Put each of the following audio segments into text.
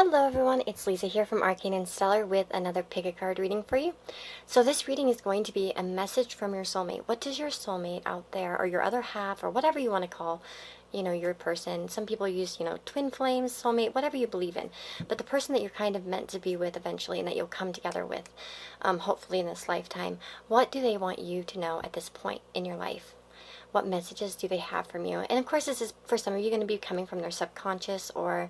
Hello everyone, it's Lisa here from Arcane and Stellar with another pick a card reading for you. So this reading is going to be a message from your soulmate. What does your soulmate out there, or your other half, or whatever you want to call, your person. Some people use, twin flames, soulmate, whatever you believe in. But the person that you're kind of meant to be with eventually and that you'll come together with, hopefully in this lifetime, what do they want you to know at this point in your life? What messages do they have from you? And of course, this is for some of you going to be coming from their subconscious, or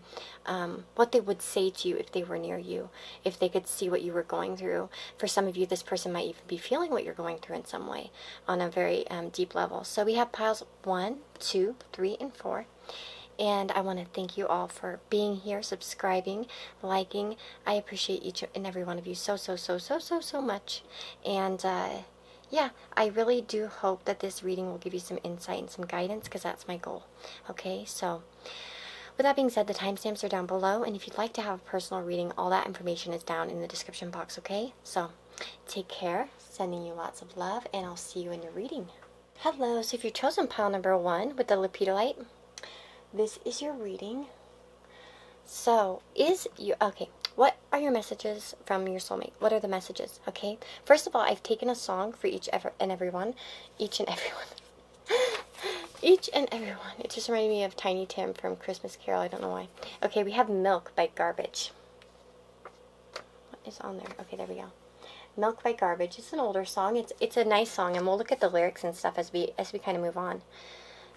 what they would say to you if they were near you, if they could see what you were going through. For some of you, this person might even be feeling what you're going through in some way on a very deep level. So we have piles 1, 2, 3, and 4. And I want to thank you all for being here, subscribing, liking. I appreciate each and every one of you so much. And yeah, I really do hope that this reading will give you some insight and some guidance, because that's my goal. Okay, so with that being said, the timestamps are down below, and if you'd like to have a personal reading, all that information is down in the description box, okay? So take care, sending you lots of love, and I'll see you in your reading. Hello, so if you've chosen pile number 1 with the Lepidolite, this is your reading. So, okay, what are your messages from your soulmate? What are the messages, okay? First of all, I've taken a song for each and everyone. Each and everyone. It just reminded me of Tiny Tim from Christmas Carol. I don't know why. Okay, we have Milk by Garbage. What is on there? Okay, there we go. Milk by Garbage. It's an older song. It's a nice song, and we'll look at the lyrics and stuff as we kind of move on.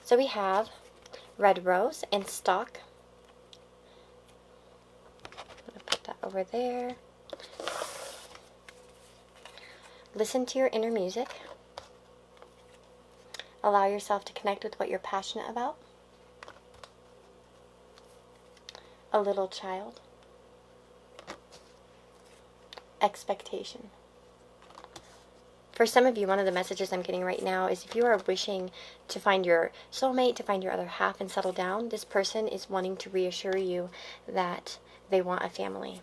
So we have Red Rose and Stock. That over there. Listen to your inner music. Allow yourself to connect with what you're passionate about. A little child. Expectation. For some of you, one of the messages I'm getting right now is if you are wishing to find your soulmate, to find your other half and settle down, this person is wanting to reassure you that they want a family.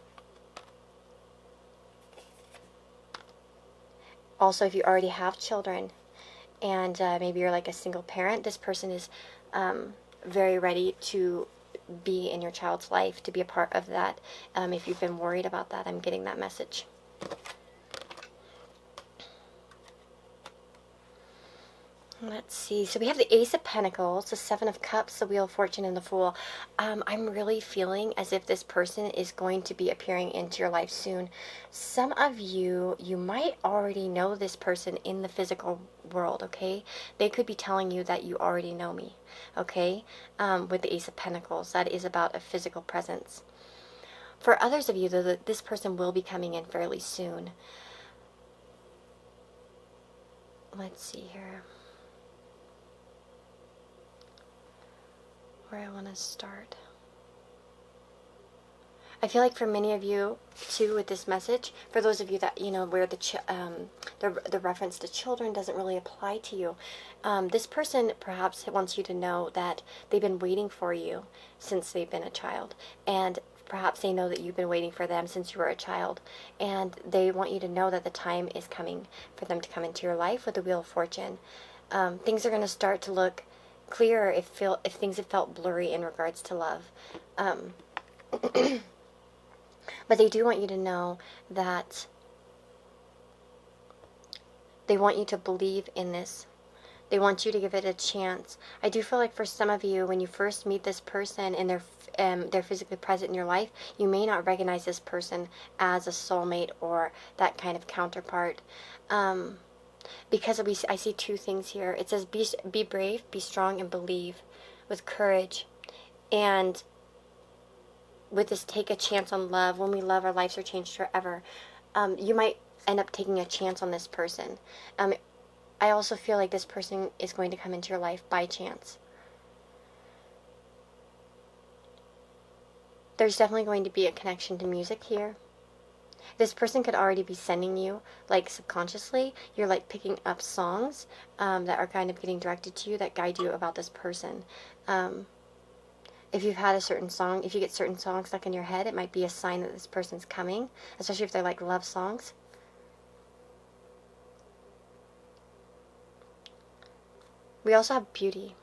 Also, if you already have children and maybe you're like a single parent, this person is very ready to be in your child's life, to be a part of that. If you've been worried about that, I'm getting that message. Let's see. So we have the Ace of Pentacles, the Seven of Cups, the Wheel of Fortune, and the Fool. I'm really feeling as if this person is going to be appearing into your life soon. Some of you might already know this person in the physical world, okay? They could be telling you that you already know me, okay? With the Ace of Pentacles, that is about a physical presence. For others of you, though, this person will be coming in fairly soon. Let's see here. Where I want to start. I feel like for many of you too, with this message, for those of you that where the reference to children doesn't really apply to you, this person perhaps wants you to know that they've been waiting for you since they've been a child, and perhaps they know that you've been waiting for them since you were a child, and they want you to know that the time is coming for them to come into your life with the Wheel of Fortune. Things are going to start to look clearer if things have felt blurry in regards to love. But they do want you to know that they want you to believe in this. They want you to give it a chance. I do feel like for some of you, when you first meet this person and they're physically present in your life, you may not recognize this person as a soulmate or that kind of counterpart. Because I see two things here. It says be brave, be strong, and believe with courage. And with this, take a chance on love. When we love, our lives are changed forever. You might end up taking a chance on this person. I also feel like this person is going to come into your life by chance. There's definitely going to be a connection to music here. This person could already be sending you, like subconsciously, you're like picking up songs that are kind of getting directed to you that guide you about this person. If you've had a certain song, if you get certain songs stuck in your head, it might be a sign that this person's coming, especially if they're like love songs. We also have Beauty,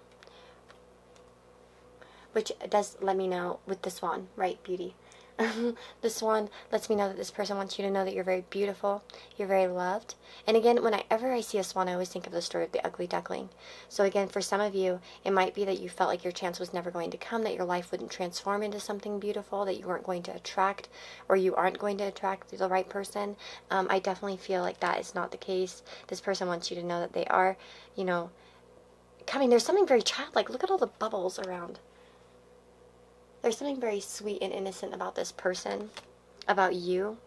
which does let me know with the swan, right? Beauty. The swan lets me know that this person wants you to know that you're very beautiful, you're very loved. And again, whenever I see a swan, I always think of the story of the ugly duckling. So again, for some of you, it might be that you felt like your chance was never going to come, that your life wouldn't transform into something beautiful, that you weren't going to attract, or you aren't going to attract the right person. I definitely feel like that is not the case. This person wants you to know that they are, coming. There's something very childlike. Look at all the bubbles around. There's something very sweet and innocent about this person, about you.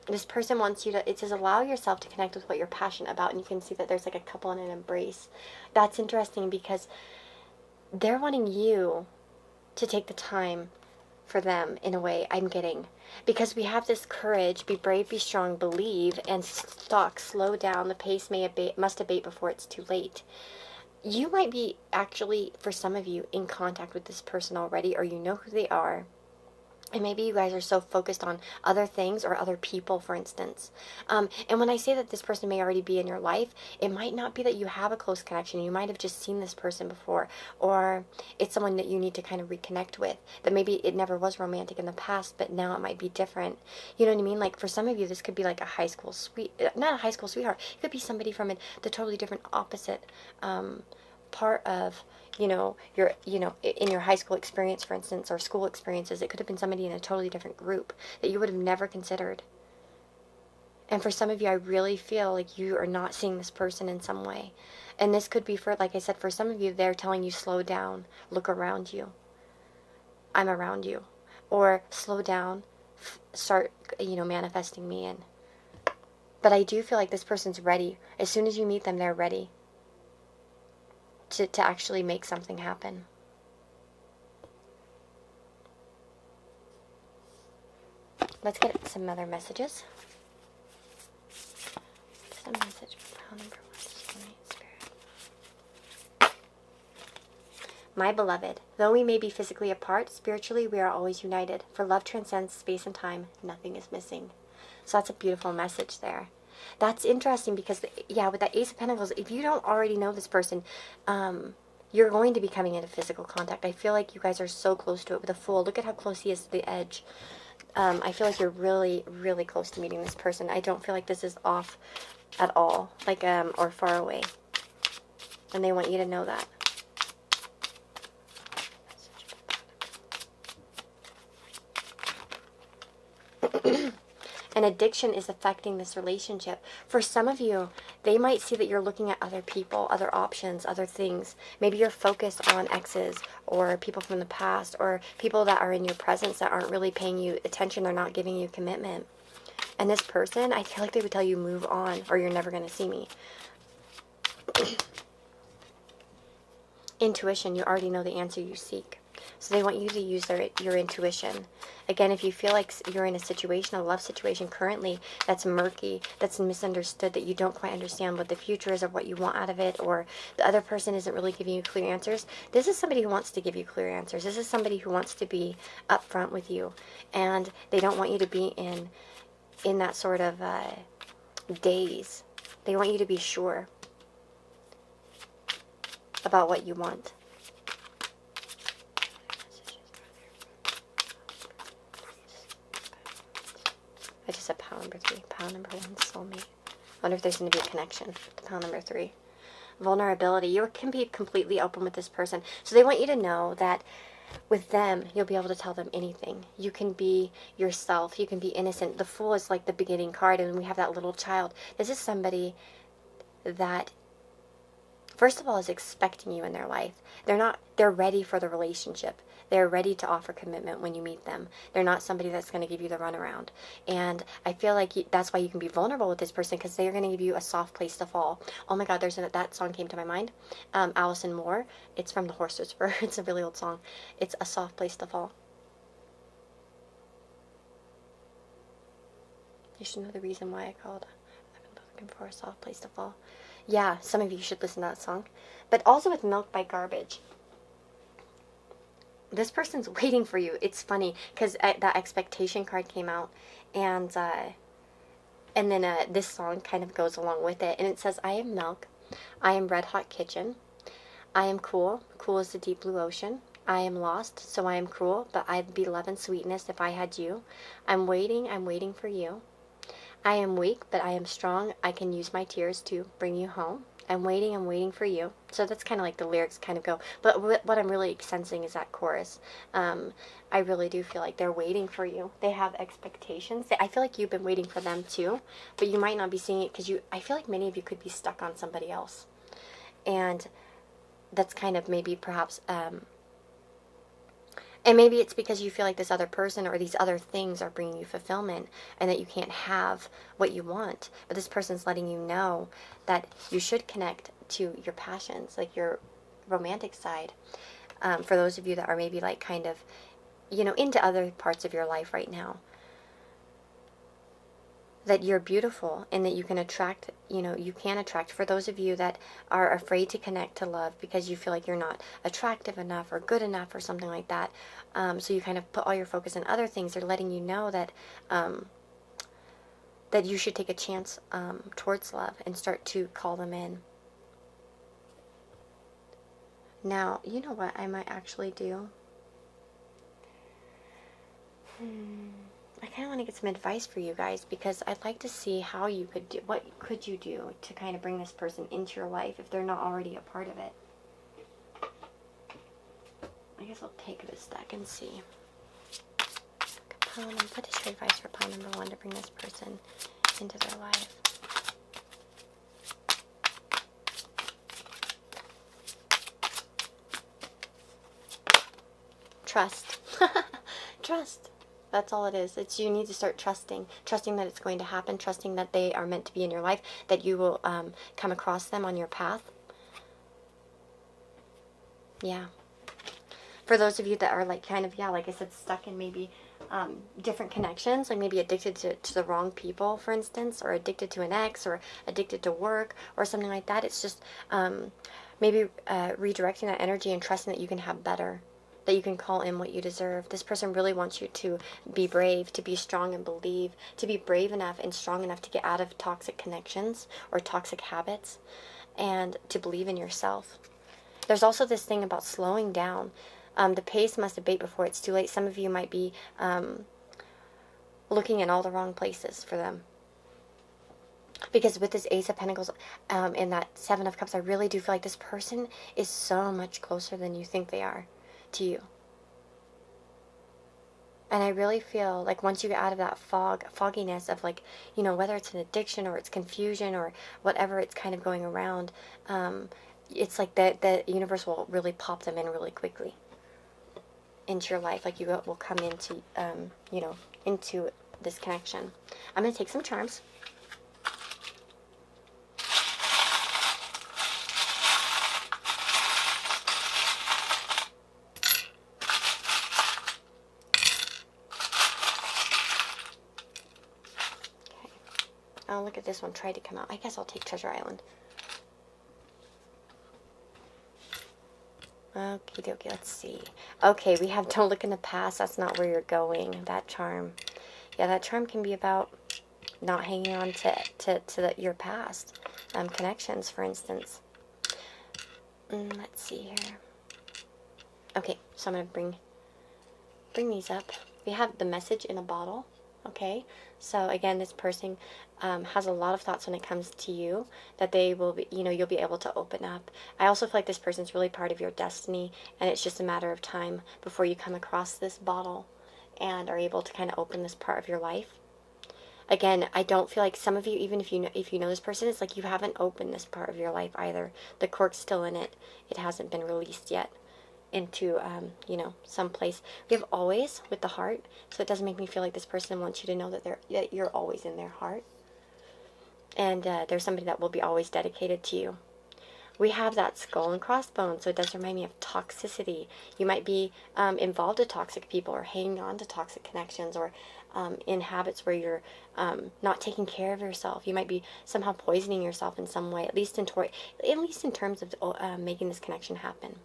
This person wants you to, it says, allow yourself to connect with what you're passionate about. And you can see that there's like a couple in an embrace. That's interesting because they're wanting you to take the time for them, in a way, I'm getting. Because we have this courage, be brave, be strong, believe, and slow down. The pace must abate before it's too late. You might be actually, for some of you, in contact with this person already, or you know who they are. And maybe you guys are so focused on other things or other people, for instance. And when I say that this person may already be in your life, it might not be that you have a close connection. You might have just seen this person before, or it's someone that you need to kind of reconnect with, that maybe it never was romantic in the past, but now it might be different. You know what I mean? Like for some of you, this could be like a high school not a high school sweetheart. It could be somebody from the totally different opposite part of in your high school experience, for instance, or school experiences. It could have been somebody in a totally different group that you would have never considered. And for some of you, I really feel like you are not seeing this person in some way. And this could be for, like I said, for some of you, they're telling you, slow down, look around you. I'm around you. Or slow down, start, manifesting me in. But I do feel like this person's ready. As soon as you meet them, they're ready to actually make something happen. Let's get some other messages. Just a message for pile number 1, Spirit. My beloved, though we may be physically apart, spiritually we are always united. For love transcends space and time. Nothing is missing. So that's a beautiful message there. That's interesting because, with that Ace of Pentacles, if you don't already know this person, you're going to be coming into physical contact. I feel like you guys are so close to it with a Fool. Look at how close he is to the edge. I feel like you're really, really close to meeting this person. I don't feel like this is off at all, or far away. And they want you to know that. An addiction is affecting this relationship. For some of you, they might see that you're looking at other people, other options, other things. Maybe you're focused on exes or people from the past or people that are in your presence that aren't really paying you attention. They're not giving you commitment. And this person, I feel like they would tell you, move on or you're never going to see me. Intuition, you already know the answer you seek. So they want you to use your intuition. Again, if you feel like you're in a love situation currently that's murky, that's misunderstood, that you don't quite understand what the future is or what you want out of it, or the other person isn't really giving you clear answers, this is somebody who wants to give you clear answers. This is somebody who wants to be upfront with you. And they don't want you to be in that sort of daze. They want you to be sure about what you want. I just said pile number 3. Pile number 1, soulmate. I wonder if there's going to be a connection to pile number 3. Vulnerability. You can be completely open with this person. So they want you to know that with them, you'll be able to tell them anything. You can be yourself. You can be innocent. The Fool is like the beginning card, and we have that little child. This is somebody that, first of all, is expecting you in their life. They're ready for the relationship. They're ready to offer commitment when you meet them. They're not somebody that's going to give you the runaround. And I feel like that's why you can be vulnerable with this person, because they're going to give you a soft place to fall. Oh my God, that song came to my mind. Allison Moore. It's from The Horse Whisperer. It's a really old song. It's A Soft Place to Fall. You should know the reason why I called. I've been looking for a soft place to fall. Yeah, some of you should listen to that song. But also with Milk by Garbage. This person's waiting for you. It's funny because that expectation card came out, and then this song kind of goes along with it, and it says, I am milk, I am red hot kitchen. I am cool. Cool as the deep blue ocean. I am lost, so I am cruel, but I'd be love and sweetness if I had you. I'm waiting for you. I am weak, but I am strong. I can use my tears to bring you home. I'm waiting for you. So that's kind of like the lyrics kind of go. But what I'm really sensing is that chorus. I really do feel like they're waiting for you. They have expectations. I feel like you've been waiting for them too, but you might not be seeing it because I feel like many of you could be stuck on somebody else. And that's kind of maybe perhaps, and maybe it's because you feel like this other person or these other things are bringing you fulfillment and that you can't have what you want. But this person's letting you know that you should connect to your passions, like your romantic side. For those of you that are maybe like kind of, into other parts of your life right now. That you're beautiful and that you can attract, for those of you that are afraid to connect to love because you feel like you're not attractive enough or good enough or something like that. So you kind of put all your focus on other things. They're letting you know that, that you should take a chance towards love and start to call them in. Now, you know what I might actually do? I kind of want to get some advice for you guys because I'd like to see how you could do, what could you do to kind of bring this person into your life if they're not already a part of it. I guess I'll take this deck and see. What is your advice for pile number 1 to bring this person into their life? Trust. Trust. That's all it is. You need to start trusting that it's going to happen, trusting that they are meant to be in your life, that you will come across them on your path. Yeah. For those of you that are like kind of, like I said, stuck in maybe different connections, like maybe addicted to the wrong people, for instance, or addicted to an ex, or addicted to work, or something like that. It's just maybe redirecting that energy and trusting that you can have better, that you can call in what you deserve. This person really wants you to be brave, to be strong and believe, to be brave enough and strong enough to get out of toxic connections or toxic habits, and to believe in yourself. There's also this thing about slowing down. The pace must abate before it's too late. Some of you might be looking in all the wrong places for them. Because with this Ace of Pentacles and that Seven of Cups, I really do feel like this person is so much closer than you think they are to you. And I really feel like once you get out of that fogginess of like, whether it's an addiction or it's confusion or whatever it's kind of going around, it's like the universe will really pop them in really quickly into your life. Like you will come into, into this connection. I'm going to take some charms. Oh, look at this one. Tried to come out. I guess I'll take Treasure Island. Okie dokie, let's see. Okay, we have Don't Look in the Past. That's not where you're going. That charm. Yeah, that charm can be about not hanging on to your past connections, for instance. Let's see here. Okay, so I'm going to bring these up. We have the Message in a Bottle. Okay, so again, this person has a lot of thoughts when it comes to you that they will be, you'll be able to open up. I also feel like this person's really part of your destiny, and it's just a matter of time before you come across this bottle and are able to kind of open this part of your life. Again, I don't feel like some of you, even if you know this person, it's like you haven't opened this part of your life either. The cork's still in it. It hasn't been released yet into, someplace. We have always with the heart, so it doesn't make me feel like this person wants you to know that you're always in their heart. And there's somebody that will be always dedicated to you. We have that Skull and Crossbones, so it does remind me of toxicity. You might be involved with toxic people or hanging on to toxic connections or in habits where you're not taking care of yourself. You might be somehow poisoning yourself in some way, at least in terms of making this connection happen.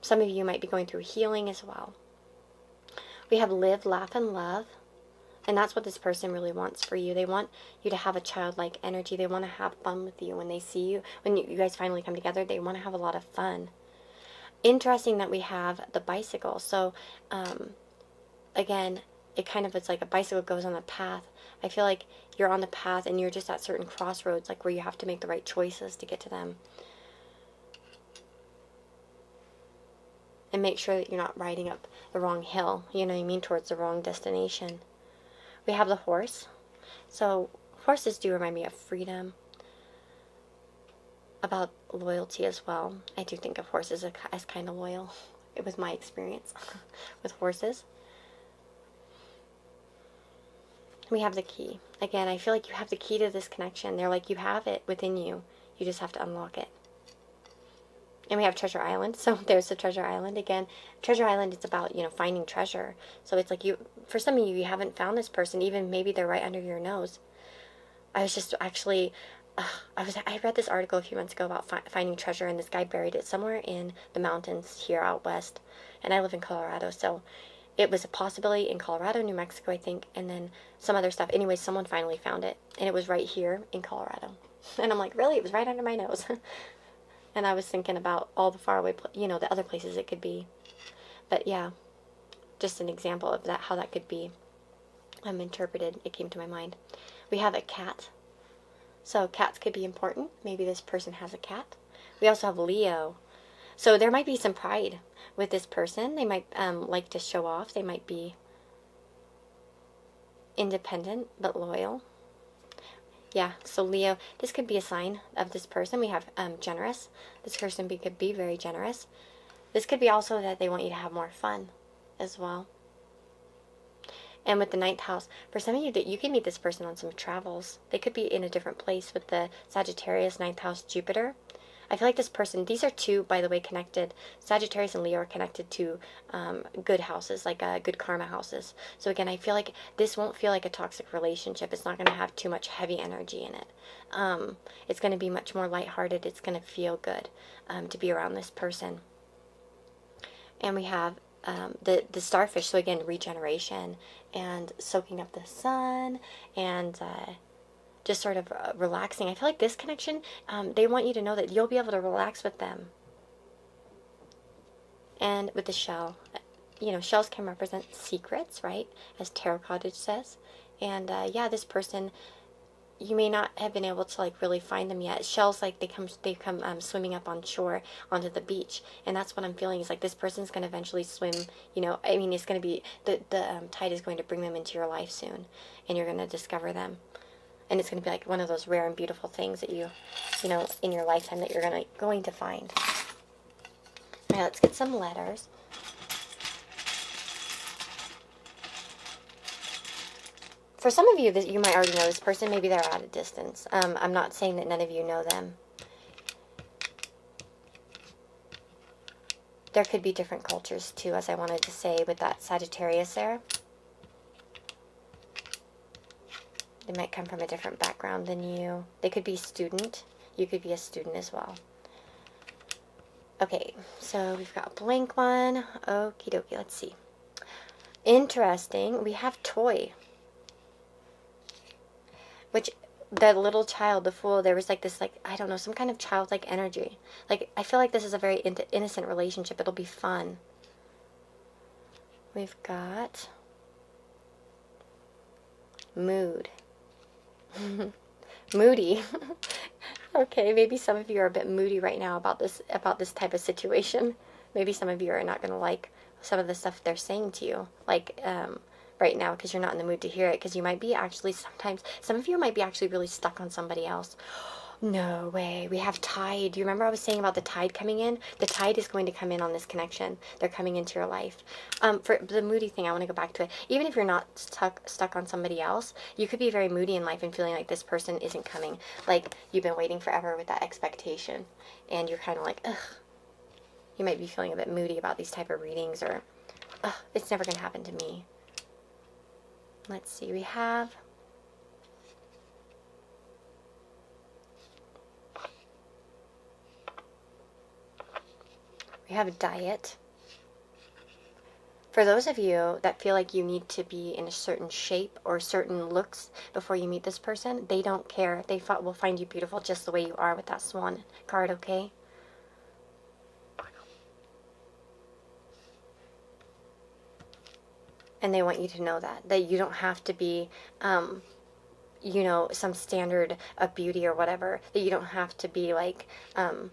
Some of you might be going through healing as well. We have Live, Laugh, and Love. And that's what this person really wants for you. They want you to have a childlike energy. They want to have fun with you when they see you. When you guys finally come together, they want to have a lot of fun. Interesting that we have the bicycle. So, again, it kind of, it's like a bicycle goes on the path. I feel like you're on the path and you're just at certain crossroads, like where you have to make the right choices to get to them. And make sure that you're not riding up the wrong hill, you know what I mean, towards the wrong destination. We have the horse. So horses do remind me of freedom, about loyalty as well. I do think of horses as kind of loyal. It was my experience with horses. We have the key. Again, I feel like you have the key to this connection. They're like, you have it within you. You just have to unlock it. And we have Treasure Island. So there's the Treasure Island. Again, Treasure Island is about, finding treasure. So it's like for some of you, you haven't found this person. Even maybe they're right under your nose. I was just actually, I read this article a few months ago about finding treasure, and this guy buried it somewhere in the mountains here out west. And I live in Colorado, so it was a possibility in Colorado, New Mexico, I think, and then some other stuff. Anyway, someone finally found it, and it was right here in Colorado. And I'm like, really? It was right under my nose. And I was thinking about all the faraway, the other places it could be. But yeah, just an example of that, how that could be interpreted. It came to my mind. We have a cat. So cats could be important. Maybe this person has a cat. We also have Leo. So there might be some pride with this person. They might like to show off. They might be independent but loyal. Yeah, so Leo, this could be a sign of this person. We have generous. This person could be very generous. This could be also that they want you to have more fun as well. And with the ninth house, for some of you, that you can meet this person on some travels. They could be in a different place with the Sagittarius, ninth house, Jupiter. I feel like this person, these are two, by the way, connected. Sagittarius and Leo are connected to good houses, like good karma houses. So again, I feel like this won't feel like a toxic relationship. It's not going to have too much heavy energy in it. It's going to be much more lighthearted. It's going to feel good to be around this person. And we have the starfish. So again, regeneration and soaking up the sun and just sort of relaxing. I feel like this connection, they want you to know that you'll be able to relax with them. And with the shell, shells can represent secrets, right? As Tarot Cottage says. And yeah, this person, you may not have been able to really find them yet. Shells, they come swimming up on shore onto the beach, and that's what I'm feeling is like this person's going to eventually swim. It's going to be the tide is going to bring them into your life soon, and you're going to discover them. And it's going to be like one of those rare and beautiful things that you in your lifetime that you're going to find. All right, let's get some letters. For some of you, you might already know this person. Maybe they're at a distance. I'm not saying that none of you know them. There could be different cultures, too, as I wanted to say with that Sagittarius there. They might come from a different background than you. They could be a student. You could be a student as well. Okay, so we've got a blank one. Okie dokie, let's see. Interesting. We have toy. Which, the little child, the fool, there was this, I don't know, some kind of childlike energy. I feel like this is a very innocent relationship. It'll be fun. We've got mood. Moody. Okay, maybe some of you are a bit moody right now about this type of situation. Maybe some of you are not going to like some of the stuff they're saying to you, right now, because you're not in the mood to hear it, because you might be actually some of you might be actually really stuck on somebody else. No way. We have tide. Do you remember I was saying about the tide coming in? The tide is going to come in on this connection. They're coming into your life. For the moody thing, I want to go back to it. Even if you're not stuck on somebody else, you could be very moody in life and feeling like this person isn't coming. Like you've been waiting forever with that expectation. And you're kind of like, ugh. You might be feeling a bit moody about these type of readings, or, ugh, it's never going to happen to me. Let's see. We have a diet. For those of you that feel like you need to be in a certain shape or certain looks before you meet this person, they don't care. They will find you beautiful just the way you are with that swan card, okay? And they want you to know that you don't have to be, you know, some standard of beauty or whatever, that you don't have to be like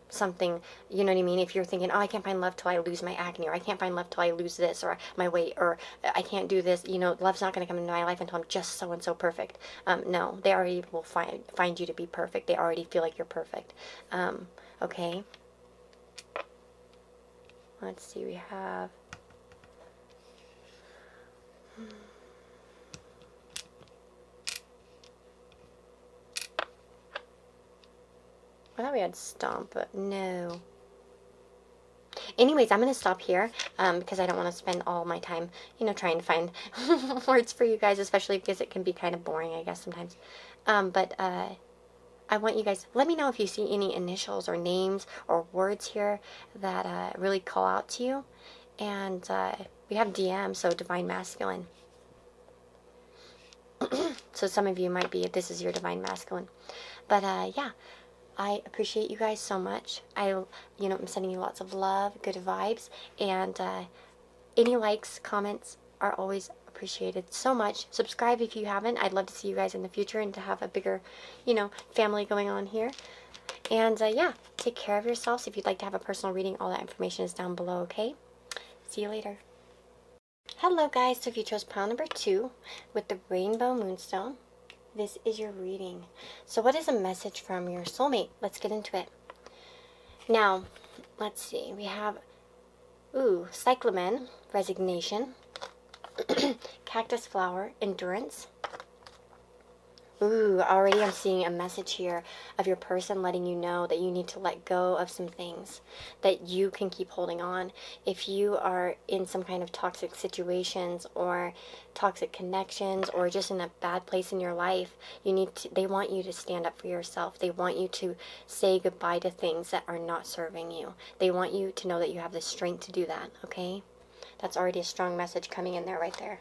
something, you know what I mean? If you're thinking, oh, I can't find love till I lose my acne, or I can't find love till I lose this, or my weight, or I can't do this, you know, love's not going to come into my life until I'm just so and so perfect. No, they already will find you to be perfect. They already feel like you're perfect. Okay. Let's see, we have... I thought we had stomp, but no. Anyways, I'm going to stop here because I don't want to spend all my time, you know, trying to find words for you guys, especially because it can be kind of boring, I guess, sometimes. But I want you guys, let me know if you see any initials or names or words here that really call out to you. And we have DM, so Divine Masculine. So some of you might be, this is your Divine Masculine. But yeah. I appreciate you guys so much. I'm sending you lots of love, good vibes, and any likes, comments are always appreciated so much. Subscribe if you haven't. I'd love to see you guys in the future and to have a bigger, you know, family going on here. And yeah, take care of yourselves. If you'd like to have a personal reading, all that information is down below, okay? See you later. Hello guys, so if you chose pile number 2 with the Rainbow Moonstone, this is your reading. So what is a message from your soulmate? Let's get into it. Now, let's see. We have, cyclamen, resignation, cactus flower, endurance. Already I'm seeing a message here of your person letting you know that you need to let go of some things that you can keep holding on. If you are in some kind of toxic situations or toxic connections or just in a bad place in your life, they want you to stand up for yourself. They want you to say goodbye to things that are not serving you. They want you to know that you have the strength to do that, okay? That's already a strong message coming in there right there.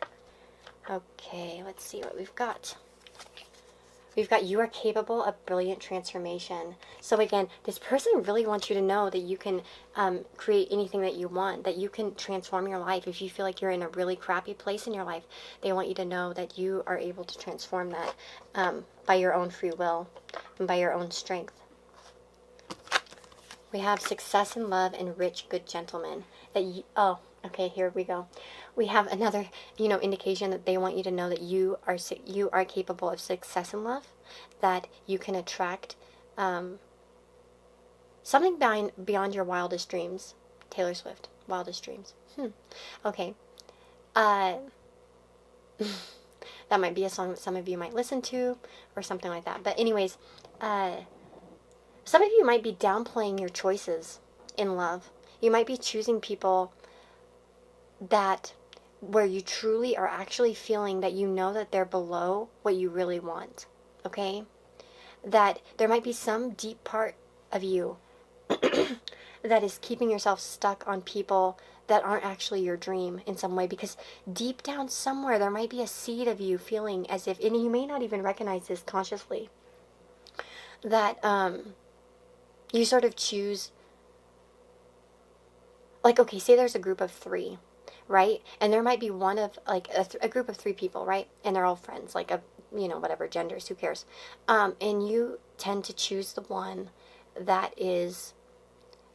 Okay, let's see what we've got. We've got, you are capable of brilliant transformation. So again, this person really wants you to know that you can create anything that you want, that you can transform your life. If you feel like you're in a really crappy place in your life, they want you to know that you are able to transform that by your own free will and by your own strength. We have success in love and rich, good gentleman. Okay, here we go. We have another, indication that they want you to know that you are capable of success in love, that you can attract something beyond your wildest dreams. Taylor Swift, wildest dreams. Okay. That might be a song that some of you might listen to or something like that. But anyways, some of you might be downplaying your choices in love. You might be choosing people where you truly are actually feeling that you know that they're below what you really want, okay? That there might be some deep part of you that is keeping yourself stuck on people that aren't actually your dream in some way, because deep down somewhere there might be a seed of you feeling as if, and you may not even recognize this consciously, that you sort of choose, like, okay, say there's a group of 3, right? And there might be one of, like, a group of 3 people, right? And they're all friends, like, whatever genders, who cares? And you tend to choose the one that is,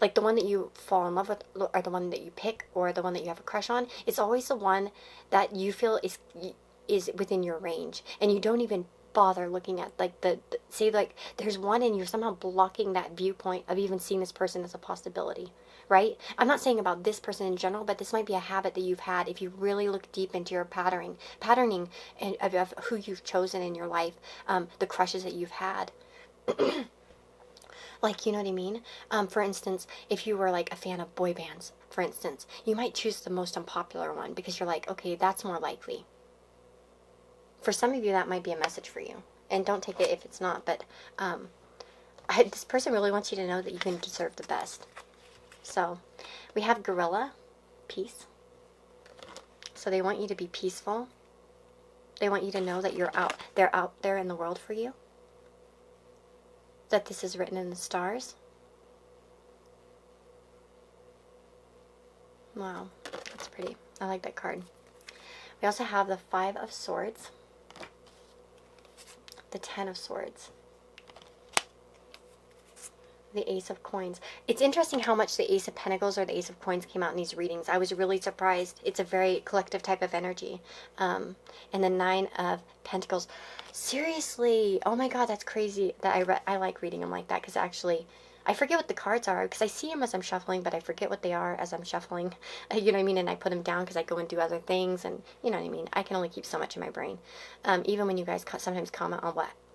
like, the one that you fall in love with, or the one that you pick, or the one that you have a crush on. It's always the one that you feel is within your range, and you don't even bother looking at, like, say, like, there's one and you're somehow blocking that viewpoint of even seeing this person as a possibility, right? I'm not saying about this person in general, but this might be a habit that you've had if you really look deep into your patterning of who you've chosen in your life, the crushes that you've had. Like, you know what I mean? For instance, if you were, like, a fan of boy bands, for instance, you might choose the most unpopular one because you're like, okay, that's more likely. For some of you, that might be a message for you. And don't take it if it's not, but this person really wants you to know that you can deserve the best. So, we have gorilla, peace. So they want you to be peaceful. They want you to know that they're out there in the world for you. That this is written in the stars. Wow, that's pretty. I like that card. We also have the 5 of Swords, the 10 of Swords, the Ace of Coins. It's interesting how much the Ace of Pentacles or the Ace of Coins came out in these readings. I was really surprised. It's a very collective type of energy. And the 9 of Pentacles. Seriously, oh my God, that's crazy that I like reading them like that, because actually I forget what the cards are, because I see them as I'm shuffling, but I forget what they are as I'm shuffling. You know what I mean? And I put them down because I go and do other things, and you know what I mean? I can only keep so much in my brain. Even when you guys sometimes comment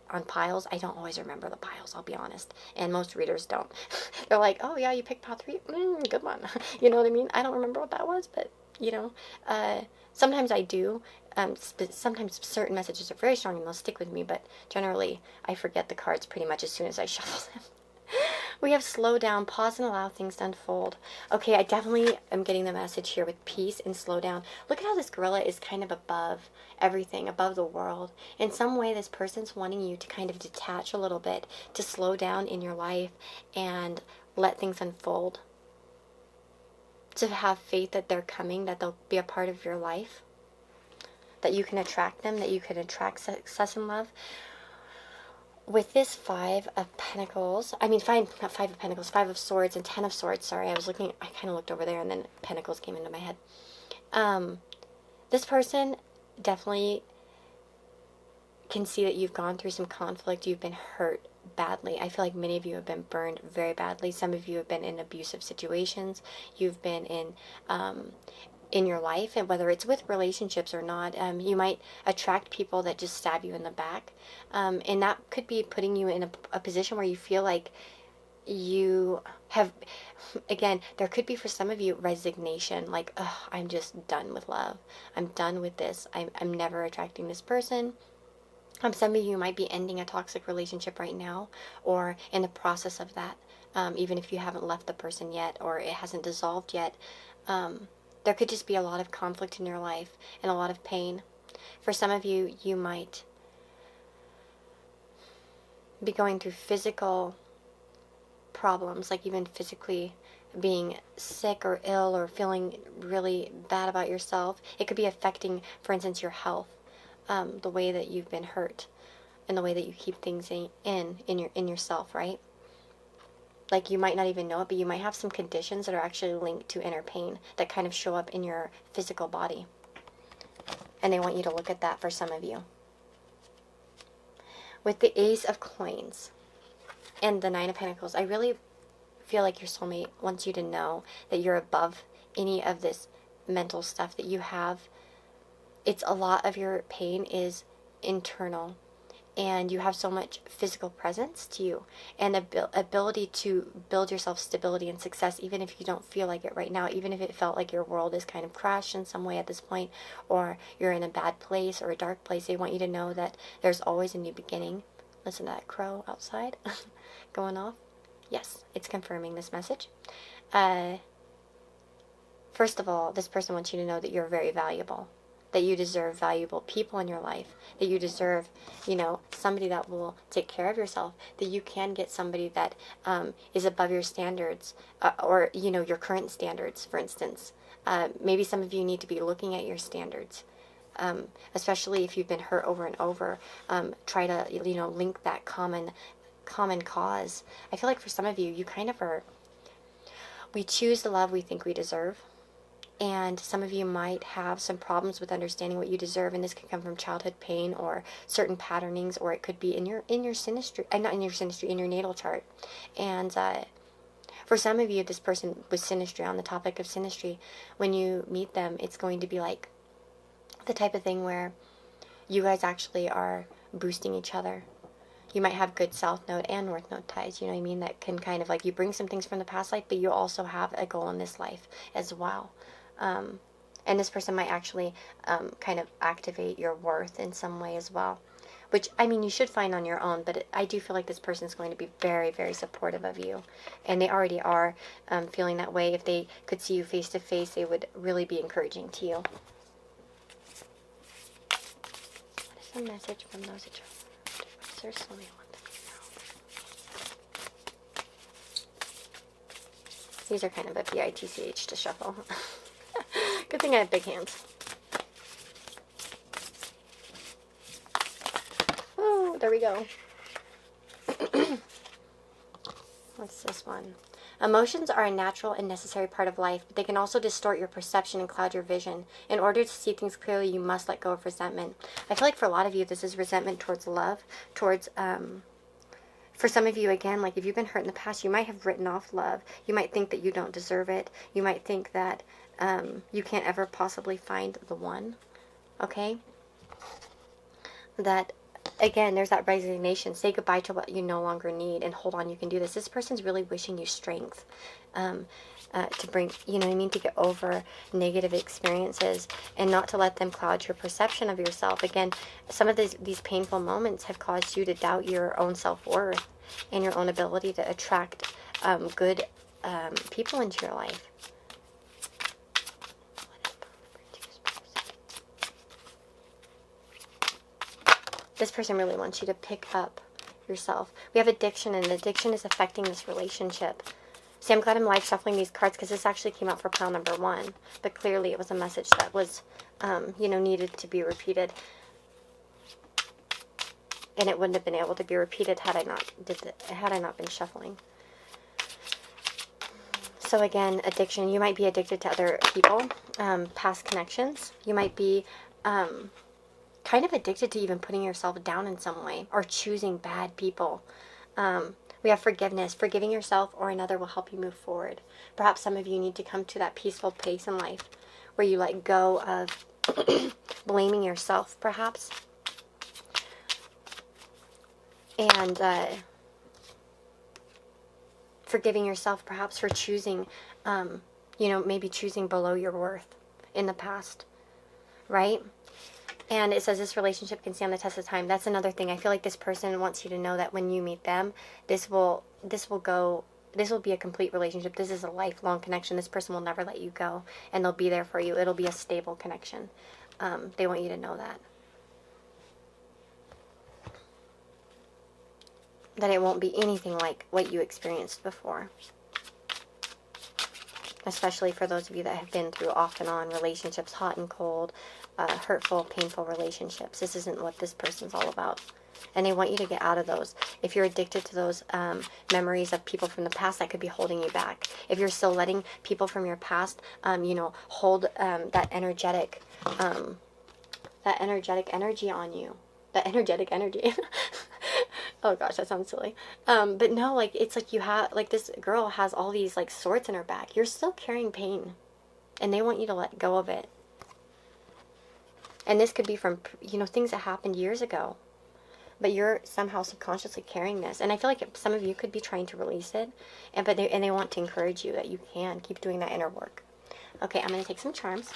on piles, I don't always remember the piles, I'll be honest. And most readers don't. They're like, oh yeah, you picked pile 3? Good one. You know what I mean? I don't remember what that was, but you know, sometimes I do. Sometimes certain messages are very strong and they'll stick with me, but generally I forget the cards pretty much as soon as I shuffle them. We have slow down, pause, and allow things to unfold. Okay, I definitely am getting the message here with peace and slow down. Look at how this gorilla is kind of above everything, above the world. In some way, this person's wanting you to kind of detach a little bit, to slow down in your life and let things unfold. To have faith that they're coming, that they'll be a part of your life, that you can attract them, that you can attract success and love. With this 5 of Pentacles, not 5 of Pentacles, 5 of Swords and 10 of Swords, sorry, I kind of looked over there and then Pentacles came into my head. This person definitely can see that you've gone through some conflict, you've been hurt badly. I feel like many of you have been burned very badly. Some of you have been in abusive situations. You've been in your life, and whether it's with relationships or not, you might attract people that just stab you in the back, and that could be putting you in a position where you feel like you have, again, there could be for some of you resignation, like, I'm just done with love, I'm done with this, I'm never attracting this person. Some of you might be ending a toxic relationship right now, or in the process of that, even if you haven't left the person yet, or it hasn't dissolved yet. There could just be a lot of conflict in your life and a lot of pain. For some of you, you might be going through physical problems, like even physically being sick or ill or feeling really bad about yourself. It could be affecting, for instance, your health, the way that you've been hurt and the way that you keep things in yourself, right? Like you might not even know it, but you might have some conditions that are actually linked to inner pain that kind of show up in your physical body. And they want you to look at that for some of you. With the Ace of Coins and the 9 of Pentacles, I really feel like your soulmate wants you to know that you're above any of this mental stuff that you have. It's a lot of your pain is internal. And you have so much physical presence to you and ability to build yourself stability and success, even if you don't feel like it right now, even if it felt like your world is kind of crashed in some way at this point, or you're in a bad place or a dark place. They want you to know that there's always a new beginning. Listen to that crow outside going off. Yes, it's confirming this message. First of all, this person wants you to know that you're very valuable, that you deserve valuable people in your life, that you deserve, somebody that will take care of yourself, that you can get somebody that is above your standards, or, your current standards, for instance. Maybe some of you need to be looking at your standards, especially if you've been hurt over and over. Try to, link that common cause. I feel like for some of you, you kind of are, we choose the love we think we deserve. And some of you might have some problems with understanding what you deserve, and this can come from childhood pain or certain patternings, or it could be in your synastry, not in your synastry, in your natal chart. And for some of you, this person with synastry, on the topic of synastry, when you meet them, it's going to be like the type of thing where you guys actually are boosting each other. You might have good south node and north node ties, you know what I mean? That can kind of like, you bring some things from the past life, but you also have a goal in this life as well. And this person might actually kind of activate your worth in some way as well. Which, you should find on your own, but I do feel like this person is going to be very, very supportive of you. And they already are feeling that way. If they could see you face to face, they would really be encouraging to you. What's a message from those that you... What's their soulmate want them to know? These are kind of a bitch to shuffle. Good thing I have big hands. Oh, there we go. What's this one? Emotions are a natural and necessary part of life, but they can also distort your perception and cloud your vision. In order to see things clearly, you must let go of resentment. I feel like for a lot of you, this is resentment towards love, towards, for some of you, again, like if you've been hurt in the past, you might have written off love. You might think that you don't deserve it. You might think that you can't ever possibly find the one, okay? That... Again, there's that resignation. Say goodbye to what you no longer need and hold on, you can do this. This person's really wishing you strength to bring, you know what I mean, to get over negative experiences and not to let them cloud your perception of yourself. Again, some of these painful moments have caused you to doubt your own self-worth and your own ability to attract good people into your life. This person really wants you to pick up yourself. We have addiction, and addiction is affecting this relationship. See, I'm glad I'm live shuffling these cards because this actually came out for pile number 1. But clearly it was a message that was, you know, needed to be repeated. And it wouldn't have been able to be repeated had I not been shuffling. So again, addiction. You might be addicted to other people, past connections. You might be... kind of addicted to even putting yourself down in some way or choosing bad people. We have forgiveness. Forgiving yourself or another will help you move forward. Perhaps some of you need to come to that peaceful place in life where you let go of blaming yourself, perhaps. And forgiving yourself, perhaps, for choosing, you know, maybe choosing below your worth in the past, right? And it says this relationship can stand the test of time. That's another thing. I feel like this person wants you to know that when you meet them, this will be a complete relationship. This is a lifelong connection. This person will never let you go, and they'll be there for you. It'll be a stable connection. They want you to know that. That it won't be anything like what you experienced before. Especially for those of you that have been through off and on relationships, hot and cold, hurtful, painful relationships. This isn't what this person's all about. And they want you to get out of those. If you're addicted to those memories of people from the past, that could be holding you back. If you're still letting people from your past, you know, hold that energetic energy on you. That energetic energy. Oh gosh, that sounds silly. But no, like, it's like you have, like, this girl has all these, like, swords in her back. You're still carrying pain. And they want you to let go of it. And this could be from, you know, things that happened years ago. But you're somehow subconsciously carrying this. And I feel like some of you could be trying to release it. And they want to encourage you that you can keep doing that inner work. Okay, I'm going to take some charms.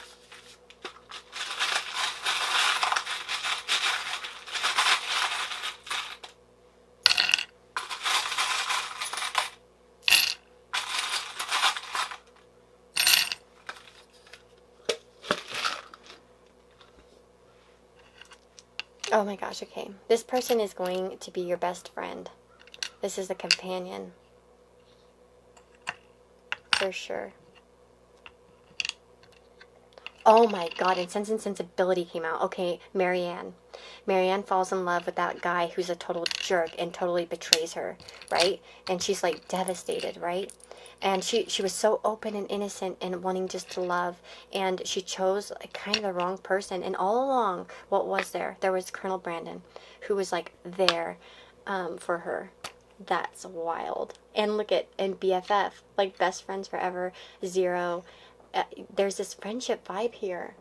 Oh my gosh, okay. This person is going to be your best friend. This is a companion. For sure. Oh my god, and Sense and Sensibility came out. Okay, Marianne. Marianne falls in love with that guy who's a total jerk and totally betrays her, right? And she's like devastated, right? And she was so open and innocent and wanting just to love. And she chose kind of the wrong person. And all along, what was there? There was Colonel Brandon, who was like there for her. That's wild. And look at, and BFF, like best friends forever, 0. There's this friendship vibe here.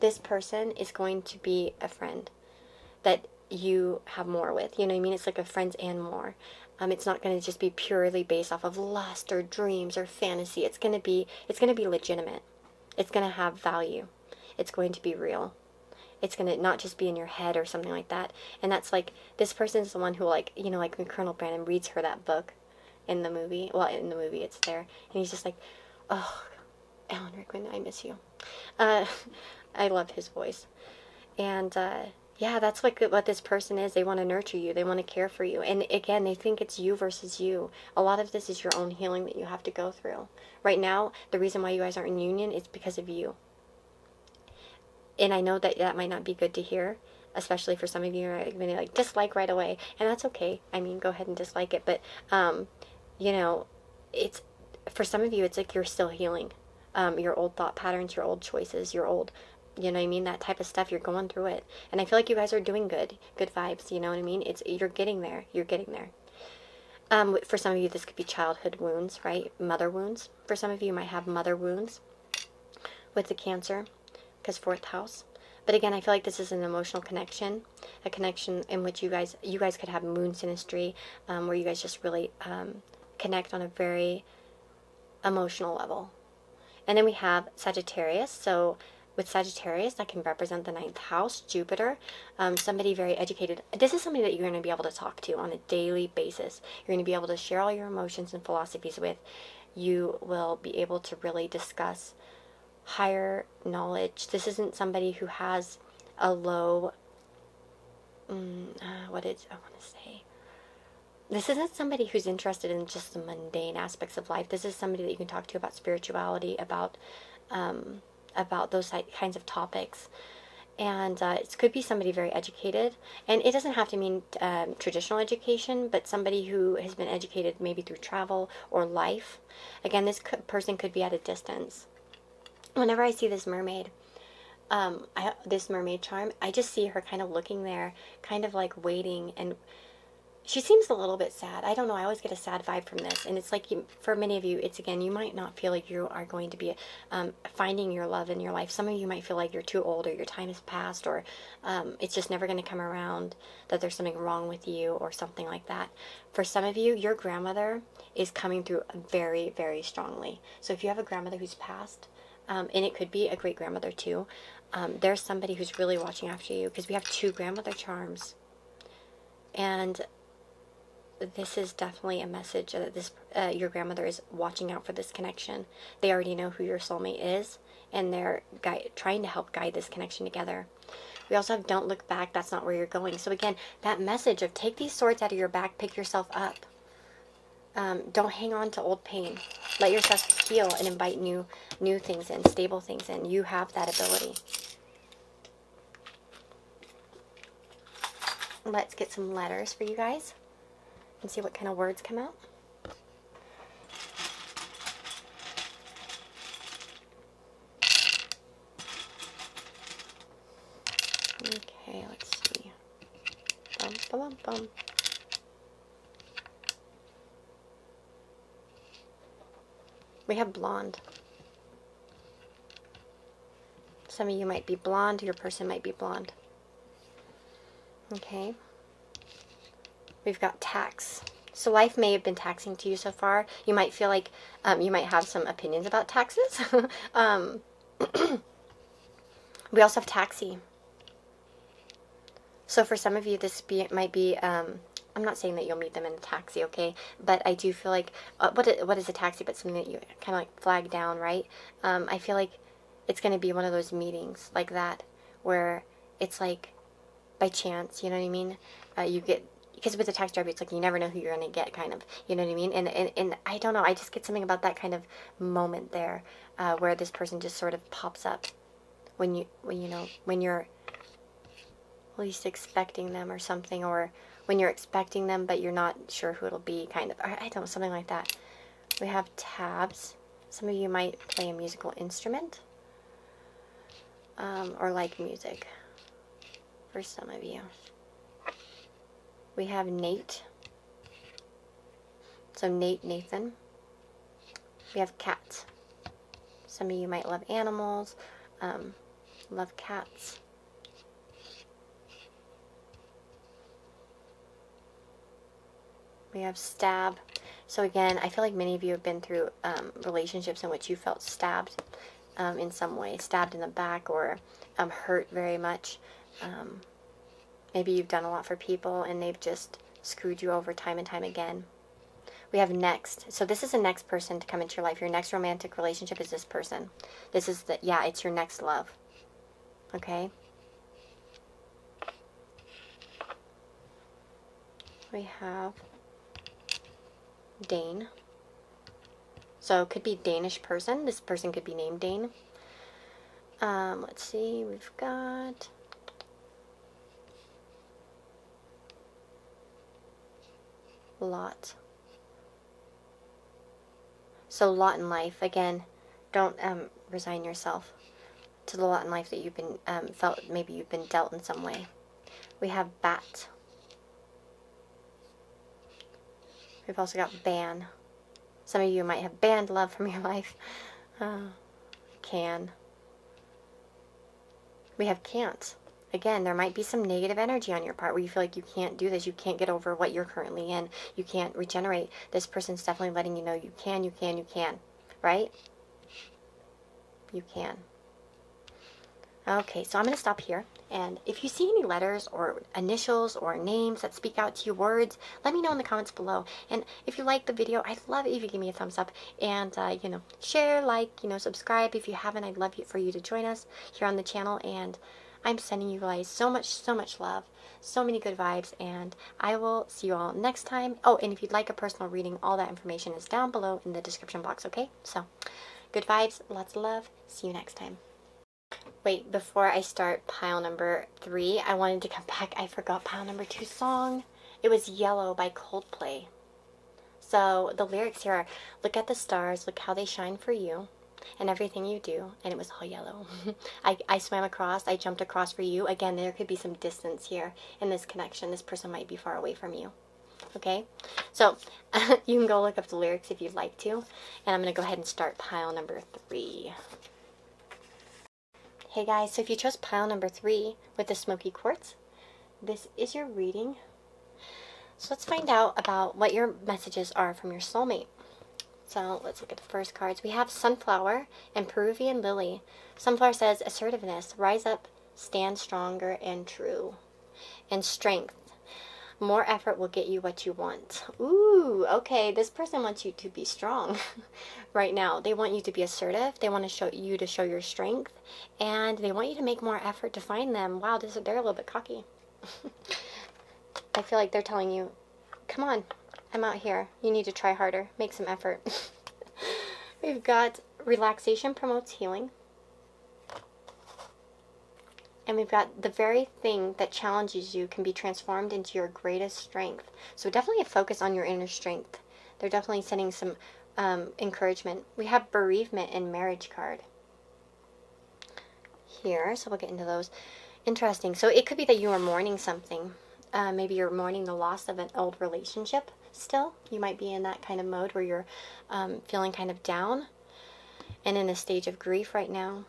This person is going to be a friend that you have more with. You know what I mean? It's like a friends and more. It's not going to just be purely based off of lust or dreams or fantasy. It's going to be legitimate. It's going to have value. It's going to be real. It's going to not just be in your head or something like that. And that's like, this person is the one who, like, you know, like when Colonel Brandon reads her that book in the movie. Well, in the movie it's there. And he's just like, oh, Alan Rickman, I miss you. I love his voice. And Yeah, that's what this person is. They want to nurture you. They want to care for you. And again, they think it's you versus you. A lot of this is your own healing that you have to go through. Right now, the reason why you guys aren't in union is because of you. And I know that that might not be good to hear, especially for some of you who are going to like dislike right away. And that's okay. I mean, go ahead and dislike it. But, you know, it's, for some of you, it's like you're still healing. Your old thought patterns, your old choices, your old, you know what I mean, that type of stuff. You're going through it, and I feel like you guys are doing good vibes, you know what I mean. You're getting there, for some of you this could be childhood wounds, right? Mother wounds. For some of you might have mother wounds with the Cancer, because 4th house. But again, I feel like this is an emotional connection, a connection in which you guys could have moon synastry, where you guys just really connect on a very emotional level. And then we have Sagittarius. So with Sagittarius, that can represent the 9th house, Jupiter, somebody very educated. This is somebody that you're going to be able to talk to on a daily basis. You're going to be able to share all your emotions and philosophies with. You will be able to really discuss higher knowledge. This isn't somebody who has a low, this isn't somebody who's interested in just the mundane aspects of life. This is somebody that you can talk to about spirituality, about those kinds of topics. And it could be somebody very educated. And it doesn't have to mean traditional education, but somebody who has been educated maybe through travel or life. Again, this person could be at a distance. Whenever I see this mermaid, this mermaid charm, I just see her kind of looking there, kind of like waiting, and she seems a little bit sad. I don't know. I always get a sad vibe from this. And it's like, for many of you, it's, again, you might not feel like you are going to be finding your love in your life. Some of you might feel like you're too old, or your time has passed, or it's just never going to come around, that there's something wrong with you or something like that. For some of you, your grandmother is coming through very, very strongly. So if you have a grandmother who's passed, and it could be a great grandmother too, there's somebody who's really watching after you, because we have 2 grandmother charms. And this is definitely a message that your grandmother is watching out for this connection. They already know who your soulmate is, and they're trying to help guide this connection together. We also have don't look back. That's not where you're going. So again, that message of take these swords out of your back, pick yourself up. Don't hang on to old pain. Let yourself heal and invite new things in, stable things in. You have that ability. Let's get some letters for you guys and see what kind of words come out. Okay, let's see. Bum, bum, bum. We have blonde. Some of you might be blonde, your person might be blonde. Okay. We've got tax. So life may have been taxing to you so far. You might feel like you might have some opinions about taxes. We also have taxi. So for some of you, this might be, I'm not saying that you'll meet them in a taxi, okay? But I do feel like, what is a taxi but something that you kind of like flag down, right? I feel like it's going to be one of those meetings like that where it's like by chance, you know what I mean? You get, because with a taxi driver, it's like you never know who you're going to get, kind of, you know what I mean? And I don't know, I just get something about that kind of moment there where this person just sort of pops up when you're least expecting them or something, or when you're expecting them but you're not sure who it'll be, kind of, or I don't know, something like that. We have tabs. Some of you might play a musical instrument or like music for some of you. We have Nate. So Nate, Nathan. We have cats. Some of you might love animals, love cats. We have stab. So again, I feel like many of you have been through relationships in which you felt stabbed in some way, stabbed in the back, or hurt very much. Maybe you've done a lot for people and they've just screwed you over time and time again. We have next. So this is the next person to come into your life. Your next romantic relationship is this person. This is it's your next love. Okay? We have Dane. So it could be Danish person. This person could be named Dane. Let's see. We've got Lot. So lot in life. Again, don't resign yourself to the lot in life that you've been maybe you've been dealt in some way. We have Bat. We've also got Ban. Some of you might have banned love from your life. Can. We have Can't. Again, there might be some negative energy on your part where you feel like you can't do this, you can't get over what you're currently in, you can't regenerate. This person's definitely letting you know you can, you can, you can. Right? You can. Okay, so I'm going to stop here. And if you see any letters or initials or names that speak out to you, words, let me know in the comments below. And if you like the video, I'd love it if you give me a thumbs up and, share, like, subscribe if you haven't. I'd love for you to join us here on the channel. And I'm sending you guys so much love, so many good vibes, and I will see you all next time. Oh, and if you'd like a personal reading, all that information is down below in the description box, okay? So, good vibes, lots of love. See you next time. Wait, before I start pile number 3, I wanted to come back. I forgot pile number 2's song. It was Yellow by Coldplay. So the lyrics here are, look at the stars, look how they shine for you, and everything you do, and it was all yellow. I swam across, I jumped across for you. Again, there could be some distance here in this connection. This person might be far away from you. Okay? So you can go look up the lyrics if you'd like to. And I'm going to go ahead and start pile number 3. Hey guys, so if you chose pile number 3 with the smoky quartz, this is your reading. So let's find out about what your messages are from your soulmate. So let's look at the first cards. We have Sunflower and Peruvian Lily. Sunflower says assertiveness, rise up, stand stronger and true. And Strength, more effort will get you what you want. Ooh, okay, this person wants you to be strong right now. They want you to be assertive. They want to show you to show your strength, and they want you to make more effort to find them. Wow, they're a little bit cocky. I feel like they're telling you, come on, I'm out here. You need to try harder. Make some effort. We've got Relaxation promotes healing. And we've got the very thing that challenges you can be transformed into your greatest strength. So definitely a focus on your inner strength. They're definitely sending some encouragement. We have Bereavement and Marriage card here. So we'll get into those. Interesting. So it could be that you are mourning something. Maybe you're mourning the loss of an old relationship still. You might be in that kind of mode where you're feeling kind of down and in a stage of grief right now.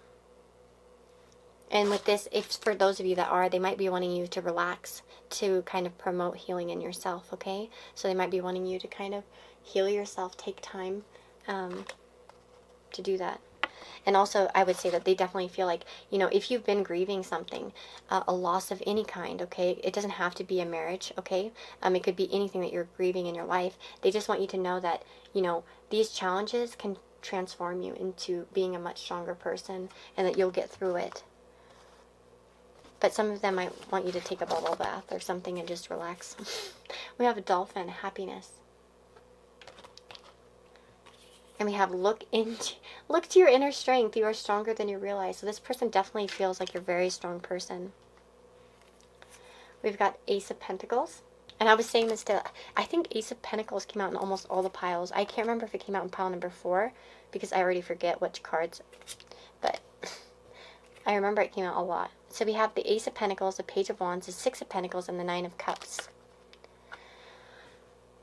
And with this, if for those of you that are, they might be wanting you to relax, to kind of promote healing in yourself, okay? So they might be wanting you to kind of heal yourself, take time to do that. And also, I would say that they definitely feel like, if you've been grieving something, a loss of any kind, okay? It doesn't have to be a marriage, okay? It could be anything that you're grieving in your life. They just want you to know that, these challenges can transform you into being a much stronger person, and that you'll get through it. But some of them might want you to take a bubble bath or something and just relax. We have a Dolphin, Happiness. And we have look to your inner strength. You are stronger than you realize. So this person definitely feels like you're a very strong person. We've got Ace of Pentacles. And I was saying this I think Ace of Pentacles came out in almost all the piles. I can't remember if it came out in pile number 4 because I already forget which cards. But I remember it came out a lot. So we have the Ace of Pentacles, the Page of Wands, the Six of Pentacles, and the Nine of Cups.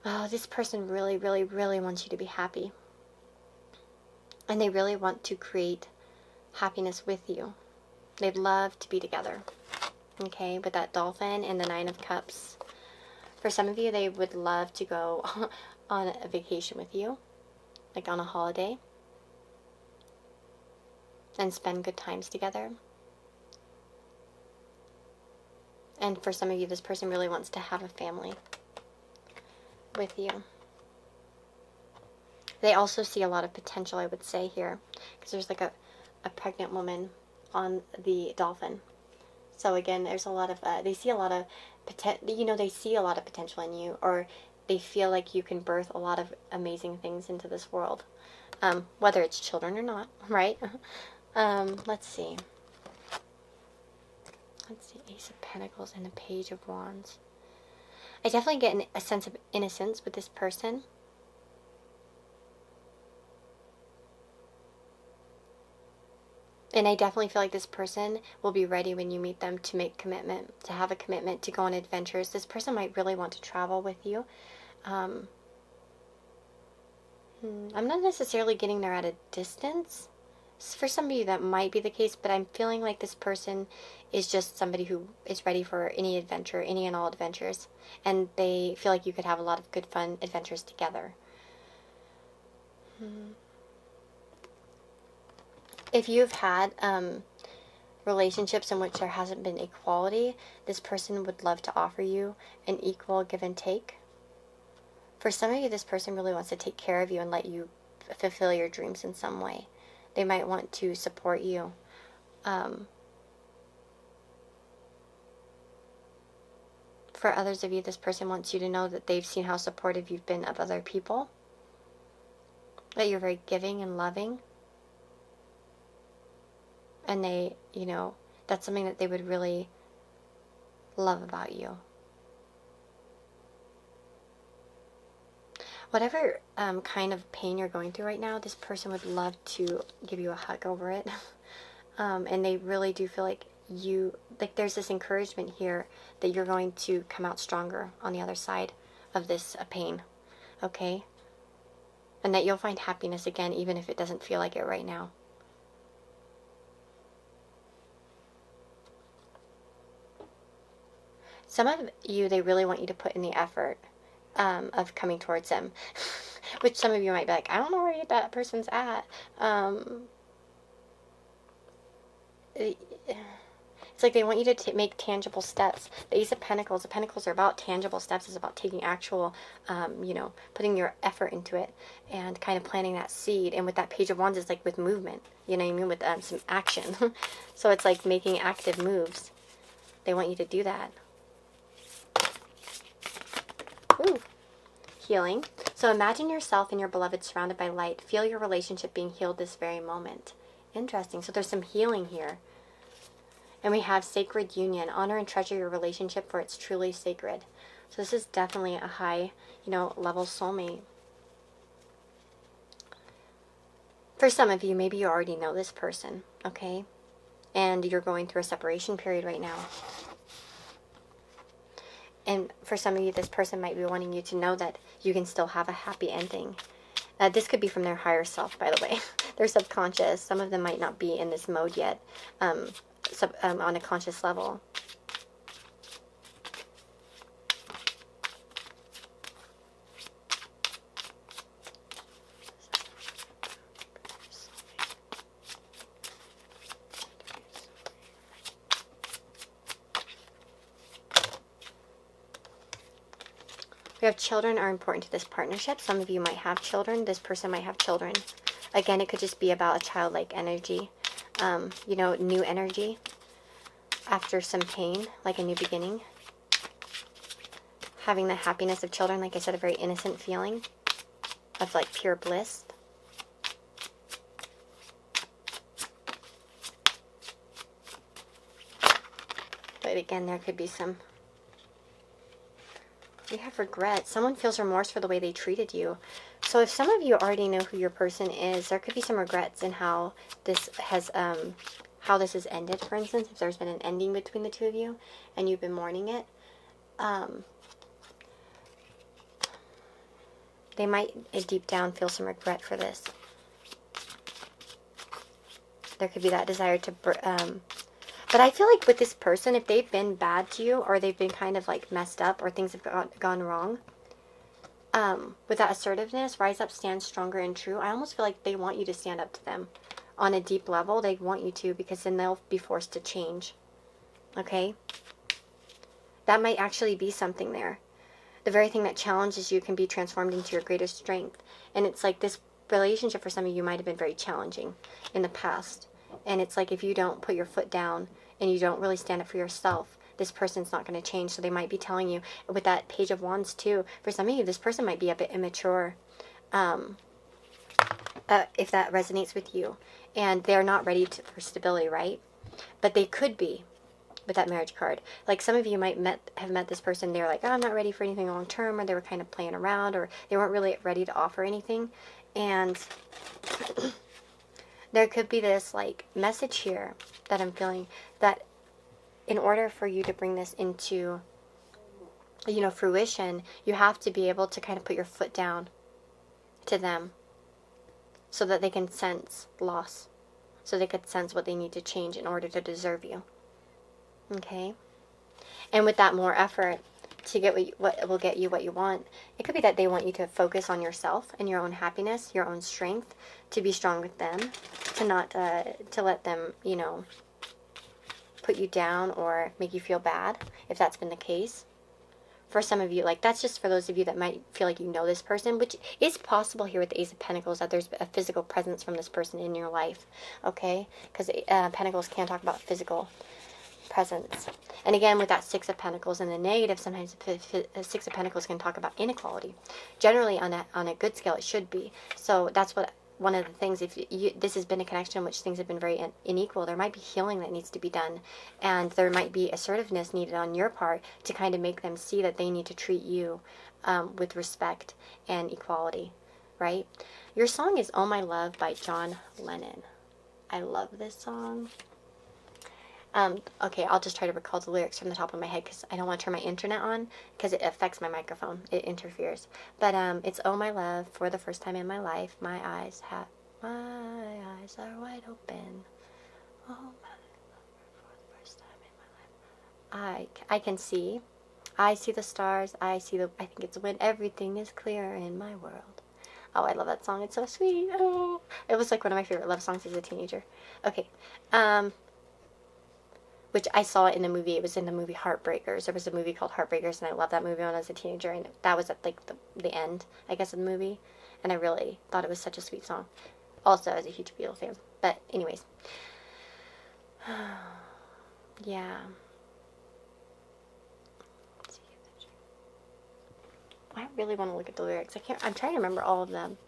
Oh, this person really, really, really wants you to be happy. And they really want to create happiness with you. They'd love to be together. Okay, with that Dolphin and the Nine of Cups. For some of you, they would love to go on a vacation with you. Like on a holiday. And spend good times together. And for some of you, this person really wants to have a family with you. They also see a lot of potential, I would say, here. Because there's like a pregnant woman on the Dolphin. So again, there's a lot of, they see a lot of you know, they see a lot of potential in you, or they feel like you can birth a lot of amazing things into this world, whether it's children or not, right? Let's see. Ace of Pentacles and the Page of Wands. I definitely get a sense of innocence with this person. And I definitely feel like this person will be ready when you meet them to make commitment, to have a commitment, to go on adventures. This person might really want to travel with you. I'm not necessarily getting there at a distance. For some of you that might be the case, but I'm feeling like this person is just somebody who is ready for any adventure, any and all adventures. And they feel like you could have a lot of good, fun adventures together. If you've had relationships in which there hasn't been equality, this person would love to offer you an equal give and take. For some of you, this person really wants to take care of you and let you fulfill your dreams in some way. They might want to support you. For others of you, this person wants you to know that they've seen how supportive you've been of other people, that you're very giving and loving. And they, you know, that's something that they would really love about you. Whatever kind of pain you're going through right now, this person would love to give you a hug over it. And they really do feel like there's this encouragement here that you're going to come out stronger on the other side of this pain. Okay? And that you'll find happiness again, even if it doesn't feel like it right now. Some of you, they really want you to put in the effort of coming towards them. Which some of you might be like, I don't know where that person's at. It's like they want you to make tangible steps. The Ace of Pentacles, the Pentacles are about tangible steps. It's about taking actual, putting your effort into it and kind of planting that seed. And with that Page of Wands, it's like with movement. You know what I mean? With some action. So it's like making active moves. They want you to do that. Ooh. Healing. So imagine yourself and your beloved surrounded by light. Feel your relationship being healed this very moment. Interesting. So there's some healing here. And we have sacred union. Honor and treasure your relationship, for it's truly sacred. So this is definitely a high, level soulmate. For some of you, maybe you already know this person, okay? And you're going through a separation period right now. And for some of you, this person might be wanting you to know that you can still have a happy ending. This could be from their higher self, by the way. Their subconscious. Some of them might not be in this mode yet on a conscious level. We have children are important to this partnership. Some of you might have children. This person might have children. Again, it could just be about a childlike energy. New energy after some pain, like a new beginning. Having the happiness of children, like I said, a very innocent feeling of like pure bliss. But again, there could be some... We have regret. Someone feels remorse for the way they treated you. So if some of you already know who your person is, there could be some regrets in how this has ended. For instance, if there's been an ending between the two of you and you've been mourning it, they might deep down feel some regret for this. There could be that desire to... But I feel like with this person, if they've been bad to you, or they've been kind of like messed up, or things have gone wrong, with that assertiveness, rise up, stand stronger and true. I almost feel like they want you to stand up to them on a deep level. They want you to, because then they'll be forced to change. Okay? That might actually be something there. The very thing that challenges you can be transformed into your greatest strength. And it's like this relationship for some of you might have been very challenging in the past. And it's like if you don't put your foot down and you don't really stand up for yourself, this person's not going to change. So they might be telling you, with that Page of Wands too, for some of you, this person might be a bit immature, if that resonates with you. And they're not ready for stability, right? But they could be with that Marriage card. Like some of you might have met this person, they're like, oh, I'm not ready for anything long term, or they were kind of playing around, or they weren't really ready to offer anything. And there could be this like message here that I'm feeling, that in order for you to bring this into, you know, fruition, you have to be able to kind of put your foot down to them so that they can sense loss, so they could sense what they need to change in order to deserve you. Okay? And with that more effort to get what will get you what you want, it could be that they want you to focus on yourself and your own happiness, your own strength, to be strong with them, to not to let them, you know, put you down or make you feel bad, if that's been the case. For some of you, like, that's just for those of you that might feel like you know this person, which is possible here with the Ace of Pentacles, that there's a physical presence from this person in your life, okay? Because Pentacles can talk about physical presence. And again, with that Six of Pentacles in the negative, sometimes Six of Pentacles can talk about inequality. Generally, on a good scale, it should be. So that's what one of the things, if this has been a connection in which things have been very unequal, there might be healing that needs to be done, and there might be assertiveness needed on your part to kind of make them see that they need to treat you with respect and equality, right? Your song is Oh My Love by John Lennon. I love this song. Okay, I'll just try to recall the lyrics from the top of my head because I don't want to turn my internet on because it affects my microphone. It interferes. But it's Oh My Love, for the first time in my life, my eyes are wide open. Oh my love, for the first time in my life. I can see. I see the stars. I think it's when everything is clear in my world. Oh, I love that song. It's so sweet. Oh, it was like one of my favorite love songs as a teenager. Okay. Which I saw in the movie. It was in the movie Heartbreakers. There was a movie called Heartbreakers, and I loved that movie when I was a teenager, and that was at like the end, I guess, of the movie, and I really thought it was such a sweet song. Also, I was a huge Beatles fan. But anyways. Yeah. I really want to look at the lyrics. I'm trying to remember all of them,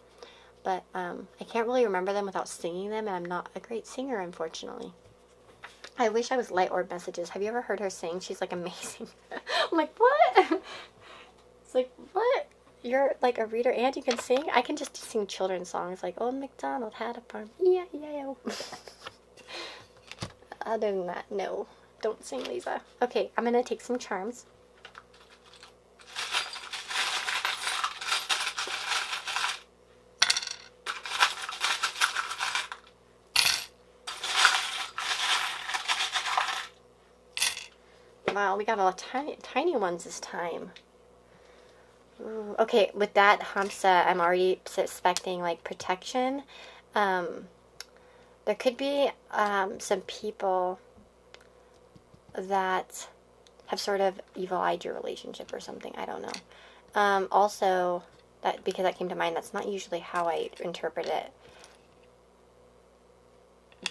but I can't really remember them without singing them, and I'm not a great singer, unfortunately. I wish I was Light Orb Messages. Have you ever heard her sing? She's like amazing. I'm like, what? It's like, what? You're like a reader and you can sing? I can just sing children's songs like Old MacDonald had a farm. Yeah, yeah. Other than that, no. Don't sing, Lisa. Okay, I'm going to take some charms. Wow, we got a lot of tiny ones this time. Ooh, okay, with that Hamsa, I'm already suspecting like protection. There could be some people that have sort of evil-eyed your relationship or something. I don't know. Also, because that came to mind, that's not usually how I interpret it.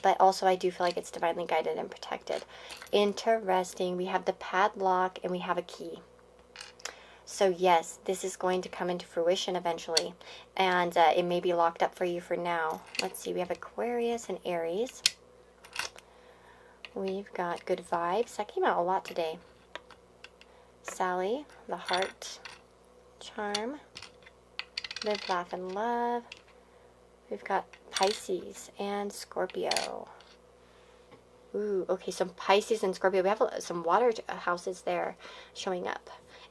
But also I do feel like it's divinely guided and protected. Interesting. We have the padlock and we have a key. So yes, this is going to come into fruition eventually. And it may be locked up for you for now. Let's see. We have Aquarius and Aries. We've got Good Vibes. That came out a lot today. Sally, the Heart Charm. Live, Laugh, and Love. We've got Pisces and Scorpio. Ooh, okay, some Pisces and Scorpio. We have some water houses there showing up.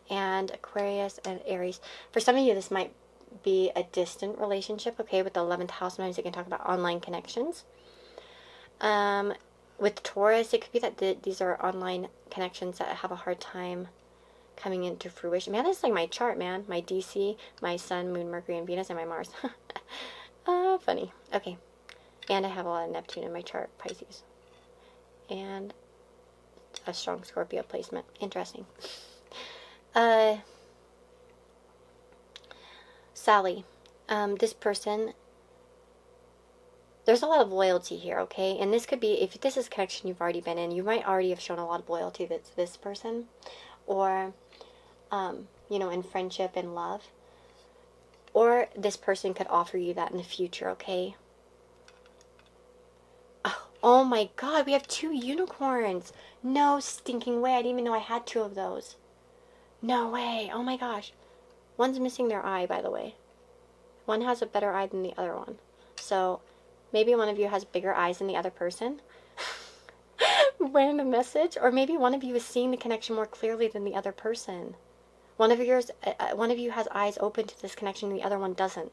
And Aquarius and Aries. For some of you, this might be a distant relationship, okay, with the 11th house. Sometimes you can talk about online connections. With Taurus, it could be that these are online connections that have a hard time coming into fruition. Man, this is like my chart, man. My DC, my Sun, Moon, Mercury, and Venus, and my Mars. Funny. Okay. And I have a lot of Neptune in my chart, Pisces. And a strong Scorpio placement. Interesting. Sally. This person There's a lot of loyalty here, okay? And this could be, if this is a connection you've already been in, you might already have shown a lot of loyalty to this person, or, you know, in friendship and love. Or this person could offer you that in the future, okay? Oh my God, we have 2 unicorns. No stinking way. I didn't even know I had 2 of those. No way. Oh my gosh. One's missing their eye, by the way. One has a better eye than the other one. So maybe one of you has bigger eyes than the other person. Random message. Or maybe one of you is seeing the connection more clearly than the other person. One of you has eyes open to this connection and the other one doesn't.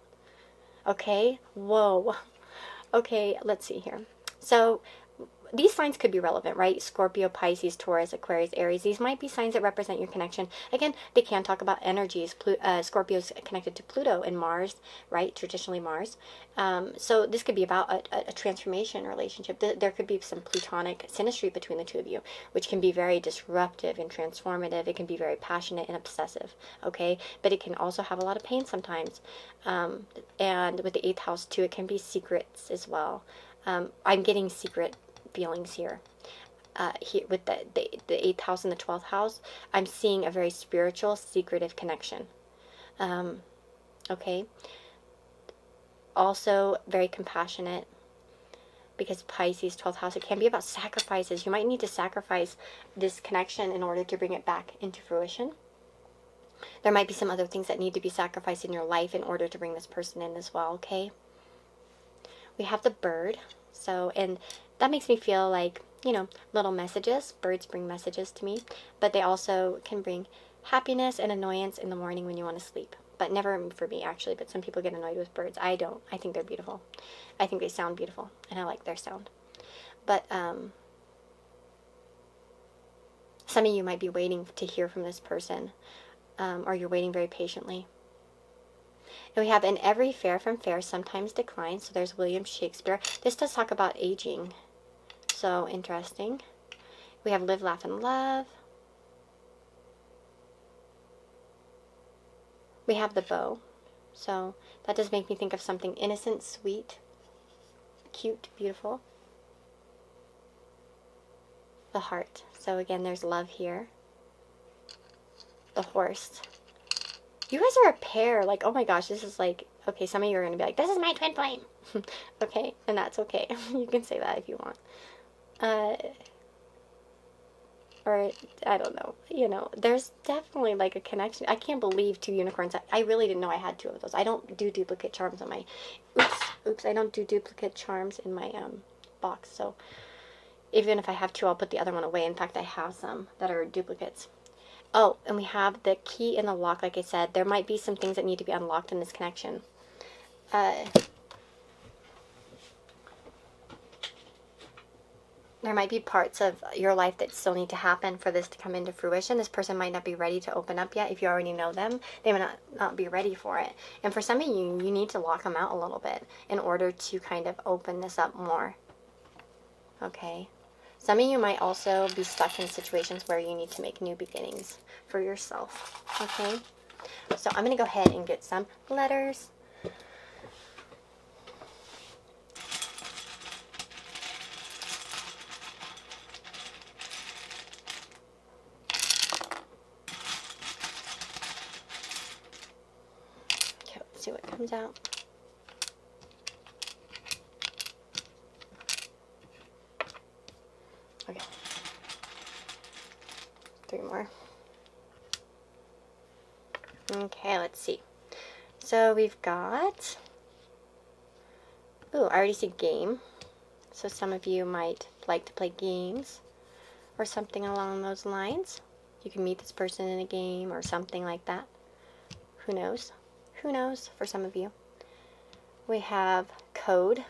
Okay? Whoa. Okay, let's see here. So these signs could be relevant, right? Scorpio, Pisces, Taurus, Aquarius, Aries. These might be signs that represent your connection. Again, they can talk about energies. Scorpio's connected to Pluto and Mars, right? Traditionally Mars. So this could be about a transformation relationship. There could be some Plutonic synastry between the 2 of you, which can be very disruptive and transformative. It can be very passionate and obsessive, okay? But it can also have a lot of pain sometimes. And with the 8th house too, it can be secrets as well. I'm getting secret feelings here. Here with the 8th house and the 12th house, I'm seeing a very spiritual, secretive connection. Okay. Also very compassionate, because Pisces, 12th house, it can be about sacrifices. You might need to sacrifice this connection in order to bring it back into fruition. There might be some other things that need to be sacrificed in your life in order to bring this person in as well, okay? We have the bird. So, and that makes me feel like, you know, little messages. Birds bring messages to me, but they also can bring happiness and annoyance in the morning when you want to sleep. But never for me, actually, but some people get annoyed with birds. I don't. I think they're beautiful. I think they sound beautiful, and I like their sound. But some of you might be waiting to hear from this person, or you're waiting very patiently. And we have, in every fair from fair sometimes declines. So there's William Shakespeare. This does talk about aging. So interesting. We have live, laugh, and love. We have the bow. So that does make me think of something innocent, sweet, cute, beautiful. The heart. So again, there's love here. The horse. You guys are a pair. Like, oh my gosh, this is like, okay, some of you are going to be like, this is my twin flame. Okay, and that's okay. You can say that if you want. Or, I don't know. You know, there's definitely like a connection. I can't believe 2 unicorns. I really didn't know I had 2 of those. I don't do duplicate charms on my, oops, I don't do duplicate charms in my box. So even if I have 2, I'll put the other one away. In fact, I have some that are duplicates. Oh, and we have the key in the lock, like I said. There might be some things that need to be unlocked in this connection. There might be parts of your life that still need to happen for this to come into fruition. This person might not be ready to open up yet. If you already know them, they might not be ready for it. And for some of you, you need to lock them out a little bit in order to kind of open this up more. Okay. Some of you might also be stuck in situations where you need to make new beginnings for yourself, okay? So I'm going to go ahead and get some letters. Okay, let's see what comes out. Okay. 3 more. Okay, let's see. So we've got, ooh, I already see game. So some of you might like to play games or something along those lines. You can meet this person in a game or something like that. Who knows? Who knows for some of you. We have code.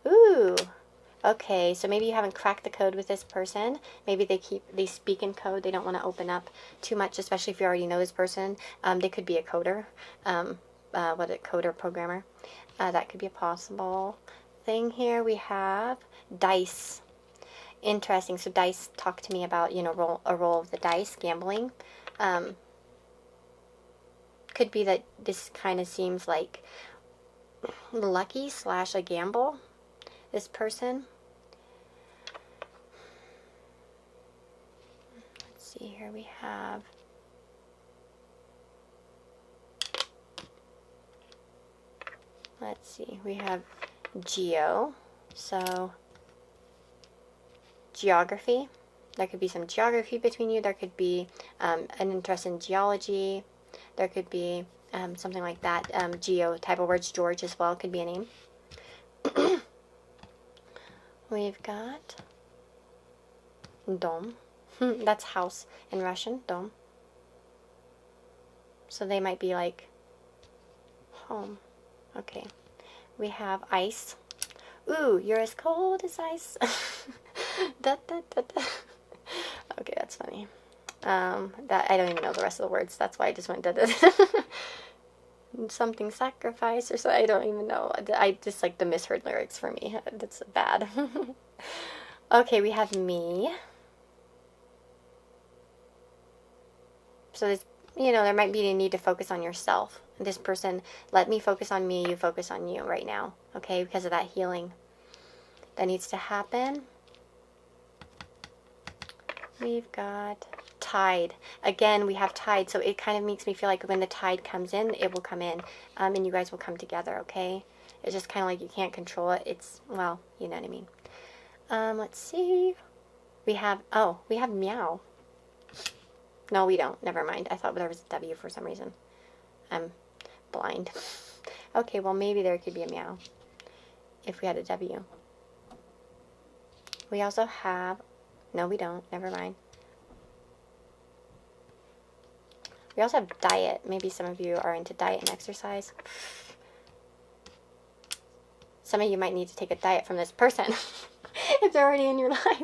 Ooh. Okay, so maybe you haven't cracked the code with this person. Maybe they speak in code. They don't want to open up too much, especially if you already know this person. They could be a coder, coder programmer. That could be a possible thing here. We have dice. Interesting. So dice talk to me about, you know, a roll of the dice, gambling. Could be that this kind of seems like lucky / a gamble. This person, let's see here, we have geo, so geography. There could be some geography between you. There could be an interest in geology. There could be something like that. Geo type of words. George as well could be a name. We've got dom. That's house in Russian. Dom. So they might be like home. Okay. We have ice. Ooh, you're as cold as ice. Da, da, da, da. Okay, that's funny. That I don't even know the rest of the words. That's why I just went da, da, da. Something sacrifice or so. I don't even know. I just like the misheard lyrics for me. That's bad. Okay, we have me. So this, there might be a need to focus on yourself. This person, let me focus on me, you focus on you right now. Okay, because of that healing that needs to happen. We've got tide. Again, we have tide, so it kind of makes me feel like when the tide comes in, it will come in, and you guys will come together, okay? It's just kind of like you can't control it. It's, well, you know what I mean. Let's see. We have meow. No, we don't. Never mind. I thought there was a W for some reason. I'm blind. Okay, well, maybe there could be a meow if we had a W. We also have... No, we don't. Never mind. We also have diet. Maybe some of you are into diet and exercise. Some of you might need to take a diet from this person if they're already in your life.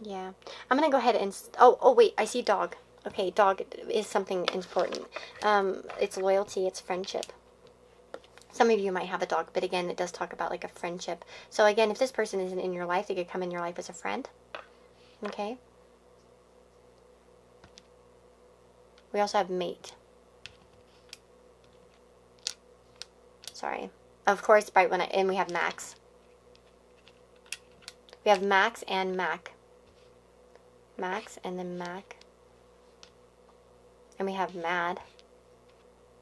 Yeah. I'm going to go ahead and... Oh, wait. I see dog. Okay, dog is something important. It's loyalty, it's friendship. Some of you might have a dog, but again, it does talk about like a friendship. So again, if this person isn't in your life, they could come in your life as a friend. Okay? We also have mate. Sorry. Of course, right when and we have Max. We have Max and Mac. Max and then Mac. And we have mad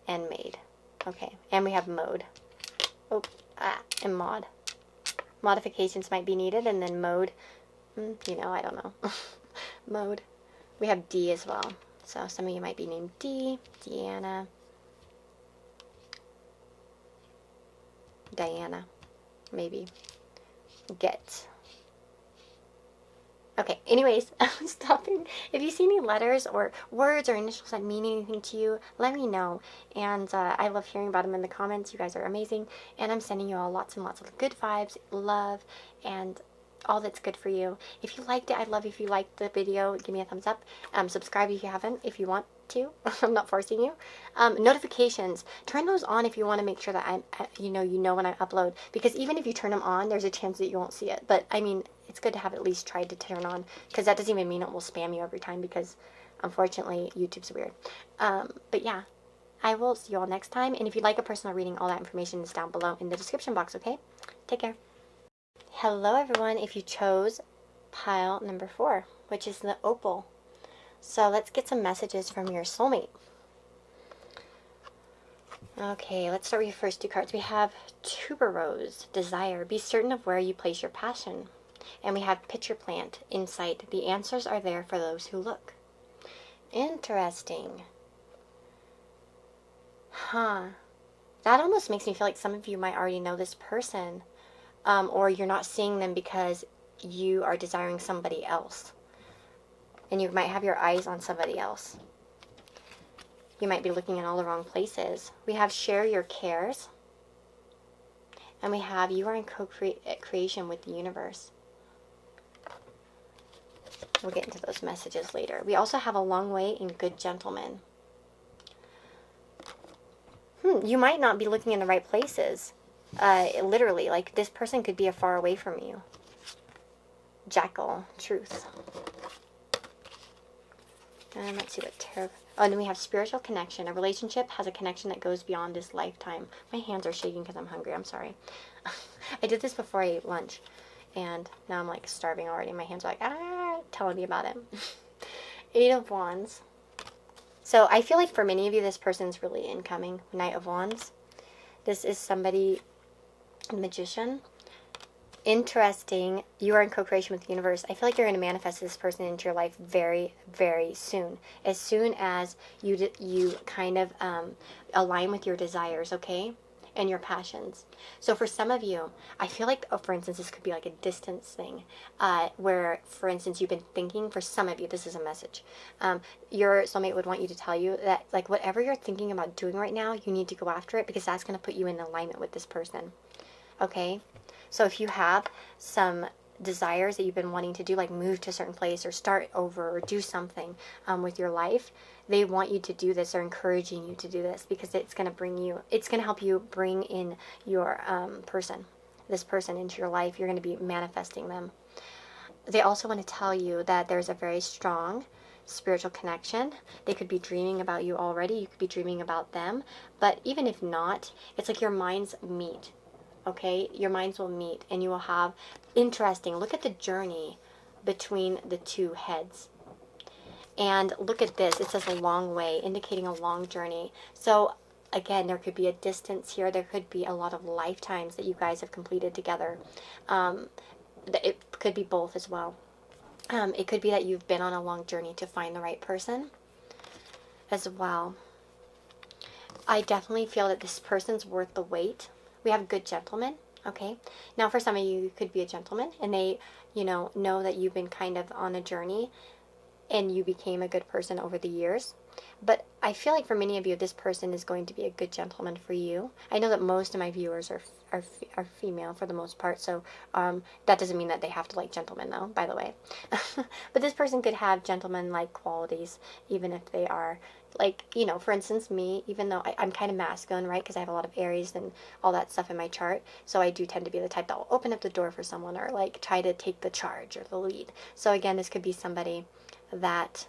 and made. Okay. And we have mode. Oh, and mod. Modifications might be needed. And then mode. I don't know. Mode. We have D as well. So some of you might be named D, Deanna, Diana, maybe. Get. Okay, anyways, I'm stopping. If you see any letters or words or initials that mean anything to you, let me know. And I love hearing about them in the comments. You guys are amazing. And I'm sending you all lots and lots of good vibes, love, and all that's good for you. If you liked it, I'd love if you liked the video. Give me a thumbs up. Subscribe if you haven't, if you want to. I'm not forcing you. Notifications. Turn those on if you want to make sure that you know when I upload. Because even if you turn them on, there's a chance that you won't see it. But, I mean, it's good to have at least tried to turn on. Because that doesn't even mean it will spam you every time. Because, unfortunately, YouTube's weird. But, yeah. I will see you all next time. And if you'd like a personal reading, all that information is down below in the description box, okay? Take care. Hello, everyone. If you chose pile number 4, which is the opal. So let's get some messages from your soulmate. Okay, let's start with your first 2 cards. We have tuberose, desire. Be certain of where you place your passion. And we have pitcher plant, insight. The answers are there for those who look. Interesting. Huh. That almost makes me feel like some of you might already know this person. Or you're not seeing them because you are desiring somebody else. And you might have your eyes on somebody else. You might be looking in all the wrong places. We have share your cares. And we have you are in co-creation with the universe. We'll get into those messages later. We also have a long way and good gentleman. You might not be looking in the right places. Literally, like this person could be far away from you. Jackal, truth. And let's see what tarot. Oh, and then we have spiritual connection. A relationship has a connection that goes beyond this lifetime. My hands are shaking because I'm hungry. I'm sorry. I did this before I ate lunch. And now I'm like starving already. My hands are like, telling me about it. Eight of Wands. So I feel like for many of you, this person's really incoming. Knight of Wands. This is somebody, a magician. Interesting. You are in co-creation with the universe. I feel like you're going to manifest this person into your life very, very soon. As soon as you kind of align with your desires, okay? And your passions. So for some of you, I feel like, for instance, this could be like a distance thing, where, for instance, you've been thinking, for some of you, this is a message. Your soulmate would want you to tell you that, like, whatever you're thinking about doing right now, you need to go after it, because that's going to put you in alignment with this person, okay? So if you have some desires that you've been wanting to do, like move to a certain place or start over or do something with your life, they want you to do this. They're encouraging you to do this because it's going to help you bring in your this person into your life. You're going to be manifesting them. They also want to tell you that there's a very strong spiritual connection. They could be dreaming about you already. You could be dreaming about them. But even if not, it's like your minds meet. Okay, your minds will meet and you will have interesting. Look at the journey between the two heads. And look at this. It says a long way, indicating a long journey. So again, there could be a distance here. There could be a lot of lifetimes that you guys have completed together. It could be both as well. It could be that you've been on a long journey to find the right person as well. I definitely feel that this person's worth the wait. We have a good gentleman, okay? Now, for some of you, you could be a gentleman, and they, know that you've been kind of on a journey, and you became a good person over the years. But I feel like for many of you, this person is going to be a good gentleman for you. I know that most of my viewers are female for the most part, so that doesn't mean that they have to like gentlemen, though, by the way. But this person could have gentleman-like qualities, even if they are, like, for instance, me, even though I'm kind of masculine, right, because I have a lot of Aries and all that stuff in my chart, so I do tend to be the type that will open up the door for someone or, like, try to take the charge or the lead. So, again, this could be somebody that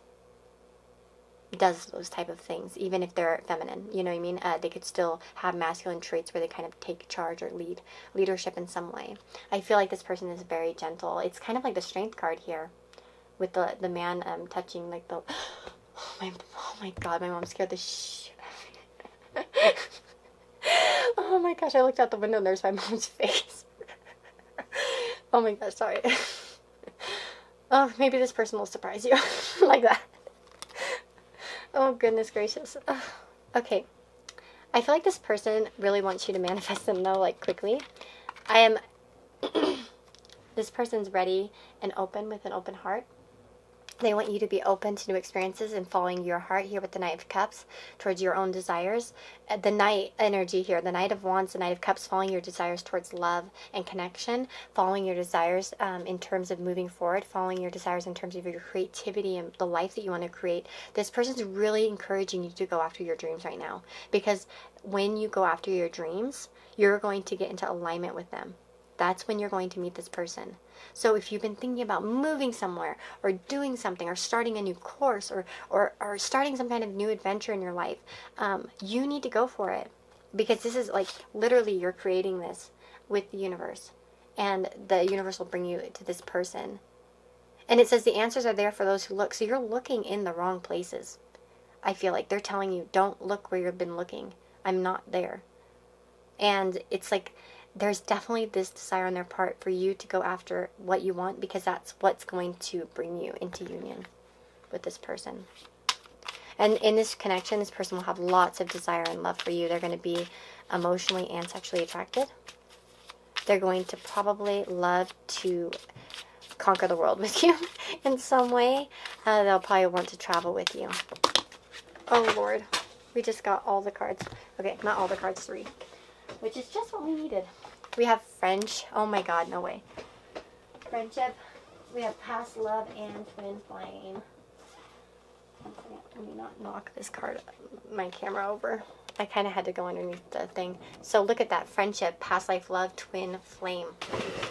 does those type of things, even if they're feminine, you know what I mean? They could still have masculine traits where they kind of take charge or leadership in some way. I feel like this person is very gentle. It's kind of like the strength card here with the man touching like the... Oh my god, my mom scared the shit out of me. Oh my gosh, I looked out the window and there's my mom's face. Oh my gosh, sorry. Oh, maybe this person will surprise you like that. Oh, goodness gracious. Okay. I feel like this person really wants you to manifest them, though, like, quickly. This person's ready and open with an open heart. They want you to be open to new experiences and following your heart here with the Knight of Cups towards your own desires. The Knight energy here, the Knight of Wands, the Knight of Cups, following your desires towards love and connection, following your desires in terms of moving forward, following your desires in terms of your creativity and the life that you want to create. This person's really encouraging you to go after your dreams right now, because when you go after your dreams, you're going to get into alignment with them. That's when you're going to meet this person. So if you've been thinking about moving somewhere or doing something or starting a new course or starting some kind of new adventure in your life, you need to go for it, because this is like literally you're creating this with the universe, and the universe will bring you to this person. And it says the answers are there for those who look. So you're looking in the wrong places. I feel like they're telling you, don't look where you've been looking. I'm not there. And it's like there's definitely this desire on their part for you to go after what you want, because that's what's going to bring you into union with this person. And in this connection, this person will have lots of desire and love for you. They're going to be emotionally and sexually attracted. They're going to probably love to conquer the world with you in some way. They'll probably want to travel with you. Oh, Lord. We just got all the cards. Okay, not all the cards, 3. Which is just what we needed. We have French. Oh my god, no way. Friendship. We have past love and twin flame. Let me not knock this card, my camera over. I kind of had to go underneath the thing. So look at that. Friendship, past life love, twin flame.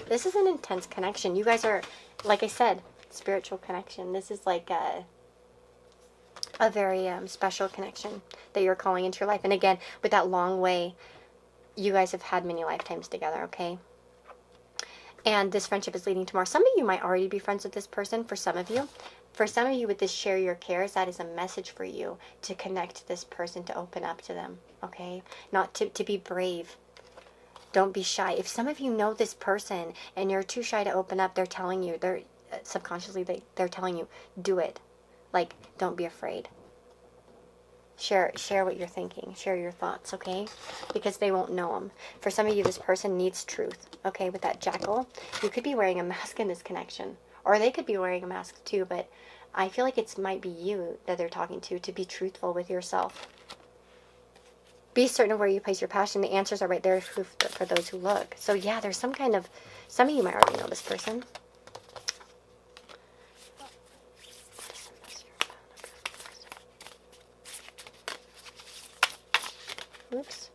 This is an intense connection. You guys are, like I said, spiritual connection. This is like a... a very special connection that you're calling into your life. And again, with that long way, you guys have had many lifetimes together, okay? And this friendship is leading to more. Some of you might already be friends with this person. For some of you, with this share your cares, that is a message for you to connect to this person, to open up to them, okay? Not to be brave. Don't be shy. If some of you know this person and you're too shy to open up, they're telling you, they're subconsciously, they're telling you, do it. Like, don't be afraid. Share what you're thinking. Share your thoughts, okay? Because they won't know them. For some of you, this person needs truth, okay? With that jackal, you could be wearing a mask in this connection. Or they could be wearing a mask too, but I feel like it might be you that they're talking to be truthful with yourself. Be certain of where you place your passion. The answers are right there for those who look. So yeah, there's some of you might already know this person. Oops.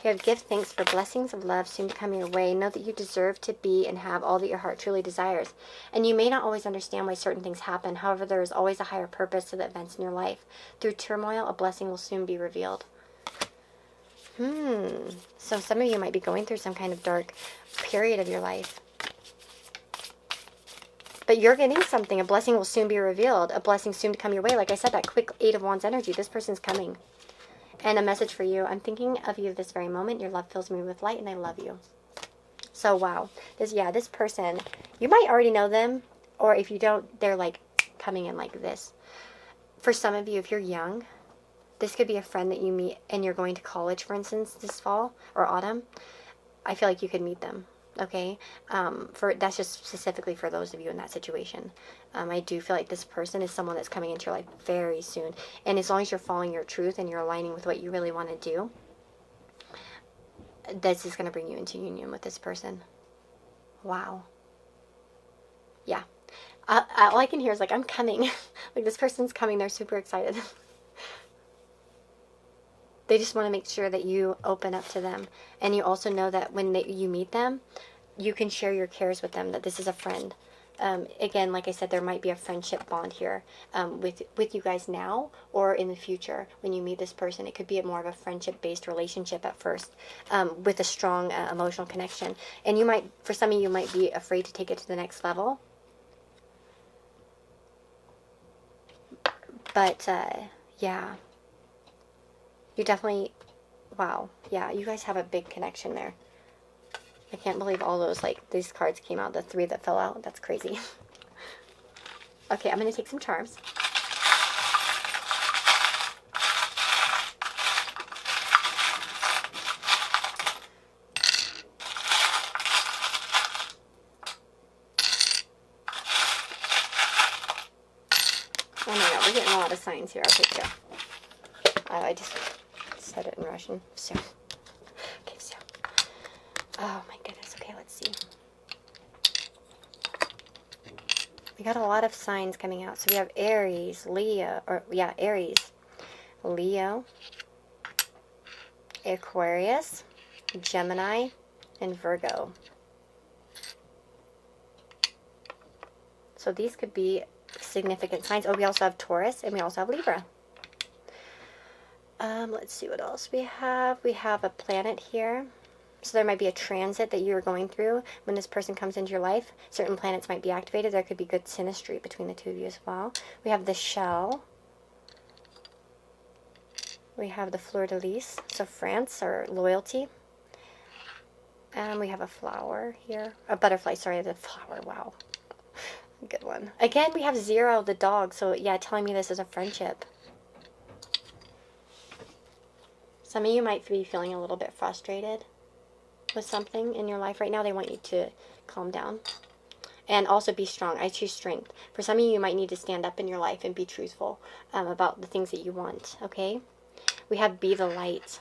You have give thanks for blessings of love soon to come your way. Know that you deserve to be and have all that your heart truly desires. And you may not always understand why certain things happen. However, there is always a higher purpose to the events in your life. Through turmoil, a blessing will soon be revealed. So some of you might be going through some kind of dark period of your life. But you're getting something. A blessing will soon be revealed. A blessing soon to come your way. Like I said, that quick 8 of Wands energy. This person's coming. And a message for you. I'm thinking of you this very moment. Your love fills me with light, and I love you. So, wow. This person, you might already know them. Or if you don't, they're like coming in like this. For some of you, if you're young, this could be a friend that you meet and you're going to college, for instance, this fall or autumn. I feel like you could meet them. Okay, that's just specifically for those of you in that situation. I do feel like this person is someone that's coming into your life very soon. And as long as you're following your truth and you're aligning with what you really want to do, this is going to bring you into union with this person. Wow. Yeah. All I can hear is like, I'm coming. Like, this person's coming. They're super excited. They just want to make sure that you open up to them. And you also know that when you meet them, you can share your cares with them, that this is a friend. Again, like I said, there might be a friendship bond here with you guys now or in the future. When you meet this person, it could be more of a friendship-based relationship at first with a strong emotional connection. And for some of you, might be afraid to take it to the next level. But, yeah. You definitely, wow, yeah, you guys have a big connection there. I can't believe all those, these cards came out, the 3 that fell out. That's crazy. Okay, I'm going to take some charms. Oh my god, we're getting a lot of signs here. Okay, so I just said it in Russian. So. Okay, so. Oh my goodness. Okay, let's see. We got a lot of signs coming out. So we have Aries, Aries, Leo, Aquarius, Gemini, and Virgo. So these could be significant signs. Oh, we also have Taurus, and we also have Libra. Let's see what else we have. We have a planet here. So there might be a transit that you're going through when this person comes into your life. Certain planets might be activated. There could be good synastry between the two of you as well. We have the shell. We have the fleur de lis, so France, or loyalty. And we have a flower here. A butterfly, sorry, the flower, wow. Good one. Again, we have 0, the dog, so yeah, telling me this is a friendship. Some of you might be feeling a little bit frustrated with something in your life right now. They want you to calm down. And also be strong. I choose strength. For some of you, you might need to stand up in your life and be truthful about the things that you want, okay? We have be the light.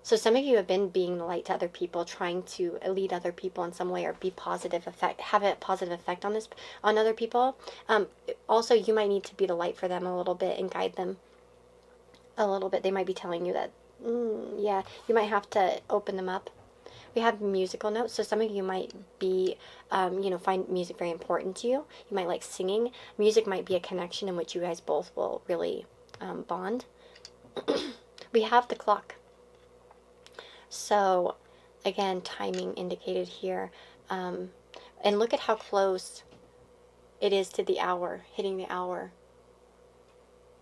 So some of you have been being the light to other people, trying to lead other people in some way, or be positive effect, have a positive effect on other people. Also, you might need to be the light for them a little bit and guide them a little bit. They might be telling you that, yeah, you might have to open them up. We have musical notes, so some of you might be, you know, find music very important to you. You might like singing. Music might be a connection in which you guys both will really bond. We have the clock. So, again, timing indicated here. And look at how close it is to the hour, hitting the hour.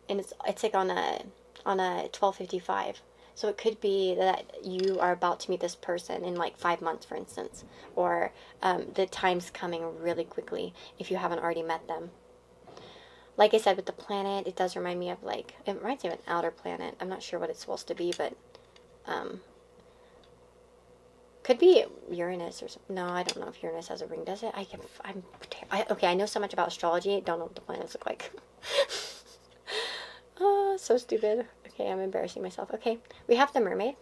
And it's like on a 12:55. So it could be that you are about to meet this person in like 5 months, for instance, or the time's coming really quickly if you haven't already met them. Like I said, with the planet, it does remind me of like, it reminds me of an outer planet. I'm not sure what it's supposed to be, but could be Uranus or something. No, I don't know if Uranus has a ring, does it? Okay, I know so much about astrology. Don't know what the planets look like. Oh, so stupid. Okay, I'm embarrassing myself. Okay, we have the mermaid.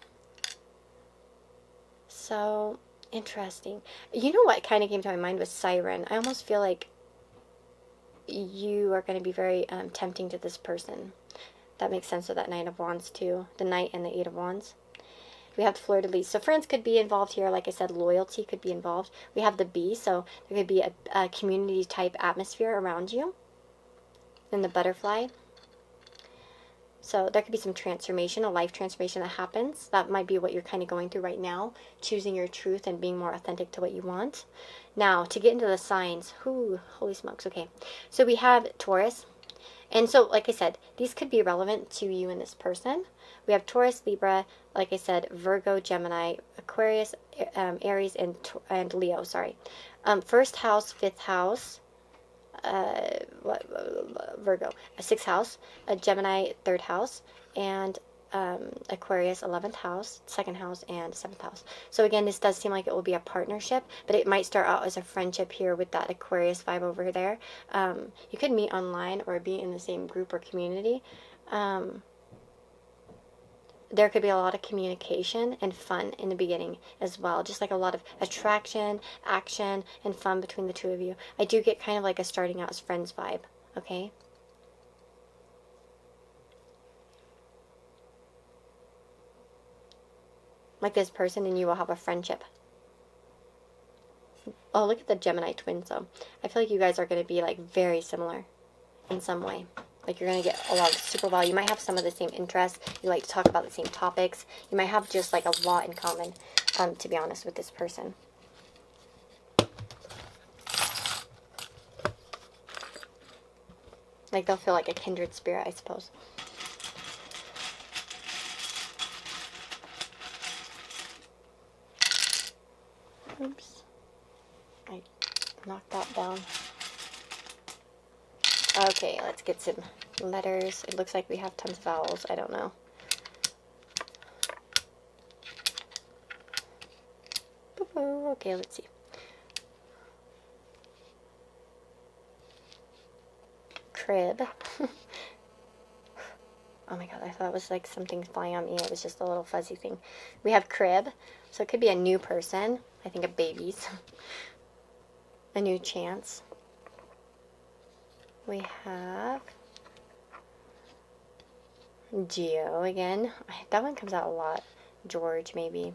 So, interesting. You know what kind of came to my mind was siren. I almost feel like you are going to be very tempting to this person. That makes sense with that Knight of Wands too. The Knight and the Eight of Wands. We have the fleur-de-lis. So friends could be involved here. Like I said, loyalty could be involved. We have the bee. So there could be a community type atmosphere around you. Then the butterfly. So there could be some transformation, a life transformation that happens. That might be what you're kind of going through right now, choosing your truth and being more authentic to what you want. Now, to get into the signs, holy smokes, okay. So we have Taurus. And so, like I said, these could be relevant to you and this person. We have Taurus, Libra, like I said, Virgo, Gemini, Aquarius, Aries, and Leo, sorry. First house, fifth house, Virgo, sixth house, Gemini, third house, and Aquarius, 11th house, second house, and 7th house. So again, this does seem like it will be a partnership, but it might start out as a friendship here with that Aquarius vibe over there. You could meet online or be in the same group or community. There could be a lot of communication and fun in the beginning as well. Just like a lot of attraction, action, and fun between the two of you. I do get kind of like a starting out as friends vibe, okay? Like this person and you will have a friendship. Oh, look at the Gemini twins though. I feel like you guys are going to be like very similar in some way. Like you're going to get along super well. You might have some of the same interests. You like to talk about the same topics. You might have just like a lot in common, to be honest, with this person. Like they'll feel like a kindred spirit, I suppose. Oops. I knocked that down. Okay, let's get some letters. It looks like we have tons of vowels. I don't know. Okay, let's see. Crib. Oh my god, I thought it was like something flying on me. It was just a little fuzzy thing. We have crib. So it could be a new person. I think of babies. A new chance. We have Geo again. That one comes out a lot. George, maybe.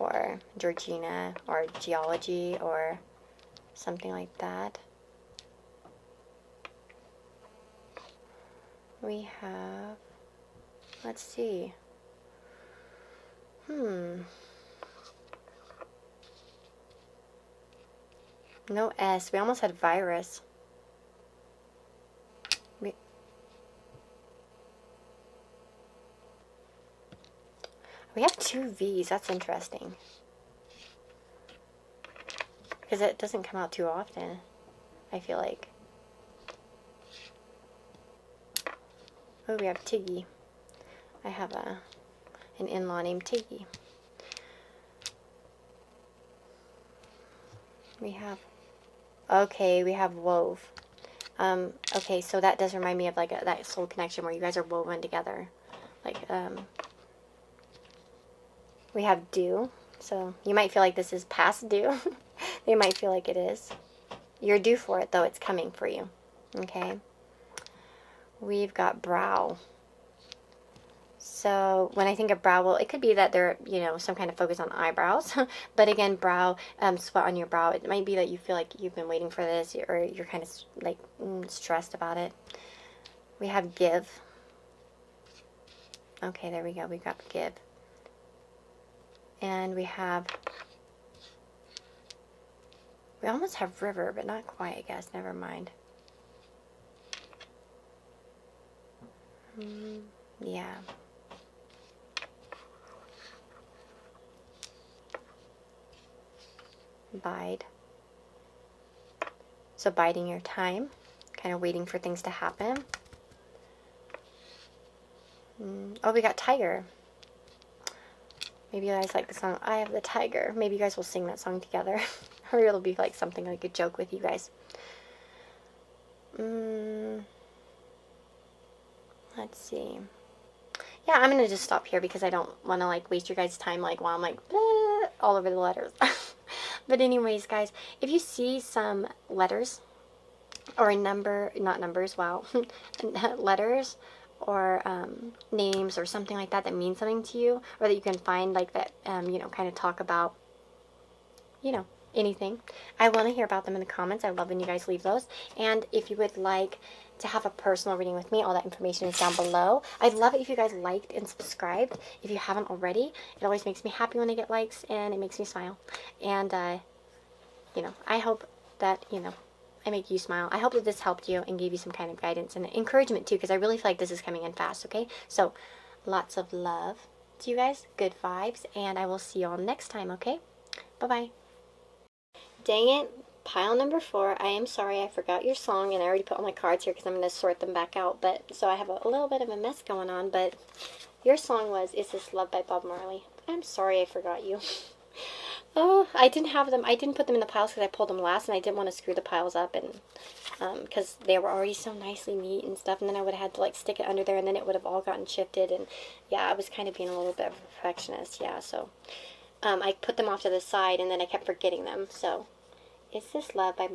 Or Georgina, or geology, or something like that. We have, let's see. No S. We almost had virus. We have 2 V's. That's interesting. Because it doesn't come out too often, I feel like. Oh, we have Tiggy. I have an in-law named Tiggy. We have... Okay, we have wove. Okay, so that does remind me of like that soul connection where you guys are woven together. Like, we have due. So you might feel like this is past due. They might feel like it is. You're due for it, though. It's coming for you. Okay? We've got brow. So when I think of brow, well, it could be that they're, you know, some kind of focus on eyebrows. But again, brow, sweat on your brow. It might be that you feel like you've been waiting for this, or you're kind of like stressed about it. We have give. Okay, there we go. We got give. And we almost have river, but not quite, I guess. Never mind. Yeah. Bide. So biding your time, kind of waiting for things to happen. Oh, we got tiger. Maybe you guys like the song I Have the Tiger. Maybe you guys will sing that song together. Or it'll be like something like a joke with you guys. Let's see. Yeah, I'm going to just stop here because I don't want to like waste your guys' time like while I'm like all over the letters. But anyways, guys, if you see some letters or a number, not numbers, wow, letters or names or something like that that means something to you, or that you can find like that, you know, kind of talk about, you know, anything, I want to hear about them in the comments. I love when you guys leave those. And if you would like to have a personal reading with me, all that information is down below. I'd love it if you guys liked and subscribed. If you haven't already, it always makes me happy when I get likes, and it makes me smile. And, you know, I hope that, you know, I make you smile. I hope that this helped you and gave you some kind of guidance and encouragement too, because I really feel like this is coming in fast, okay? So, lots of love to you guys, good vibes, and I will see you all next time, okay? Bye-bye. Dang it, pile number 4. I am sorry, I forgot your song, and I already put all my cards here because I'm going to sort them back out, but so I have a little bit of a mess going on, but your song was Is This Love by Bob Marley. I'm sorry I forgot you. Oh, I didn't have them. I didn't put them in the piles because I pulled them last, and I didn't want to screw the piles up, and because they were already so nicely neat and stuff, and then I would have had to like stick it under there, and then it would have all gotten shifted, and yeah, I was kind of being a little bit of a perfectionist, yeah, so I put them off to the side, and then I kept forgetting them. So, Is This Love by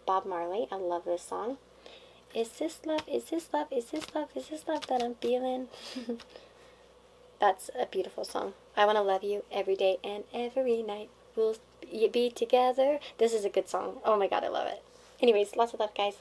Bob Marley. I love this song. Is this love, is this love, is this love, is this love that I'm feeling? That's a beautiful song. I want to love you every day and every night. We'll be together. This is a good song. Oh my god, I love it. Anyways, lots of love, guys.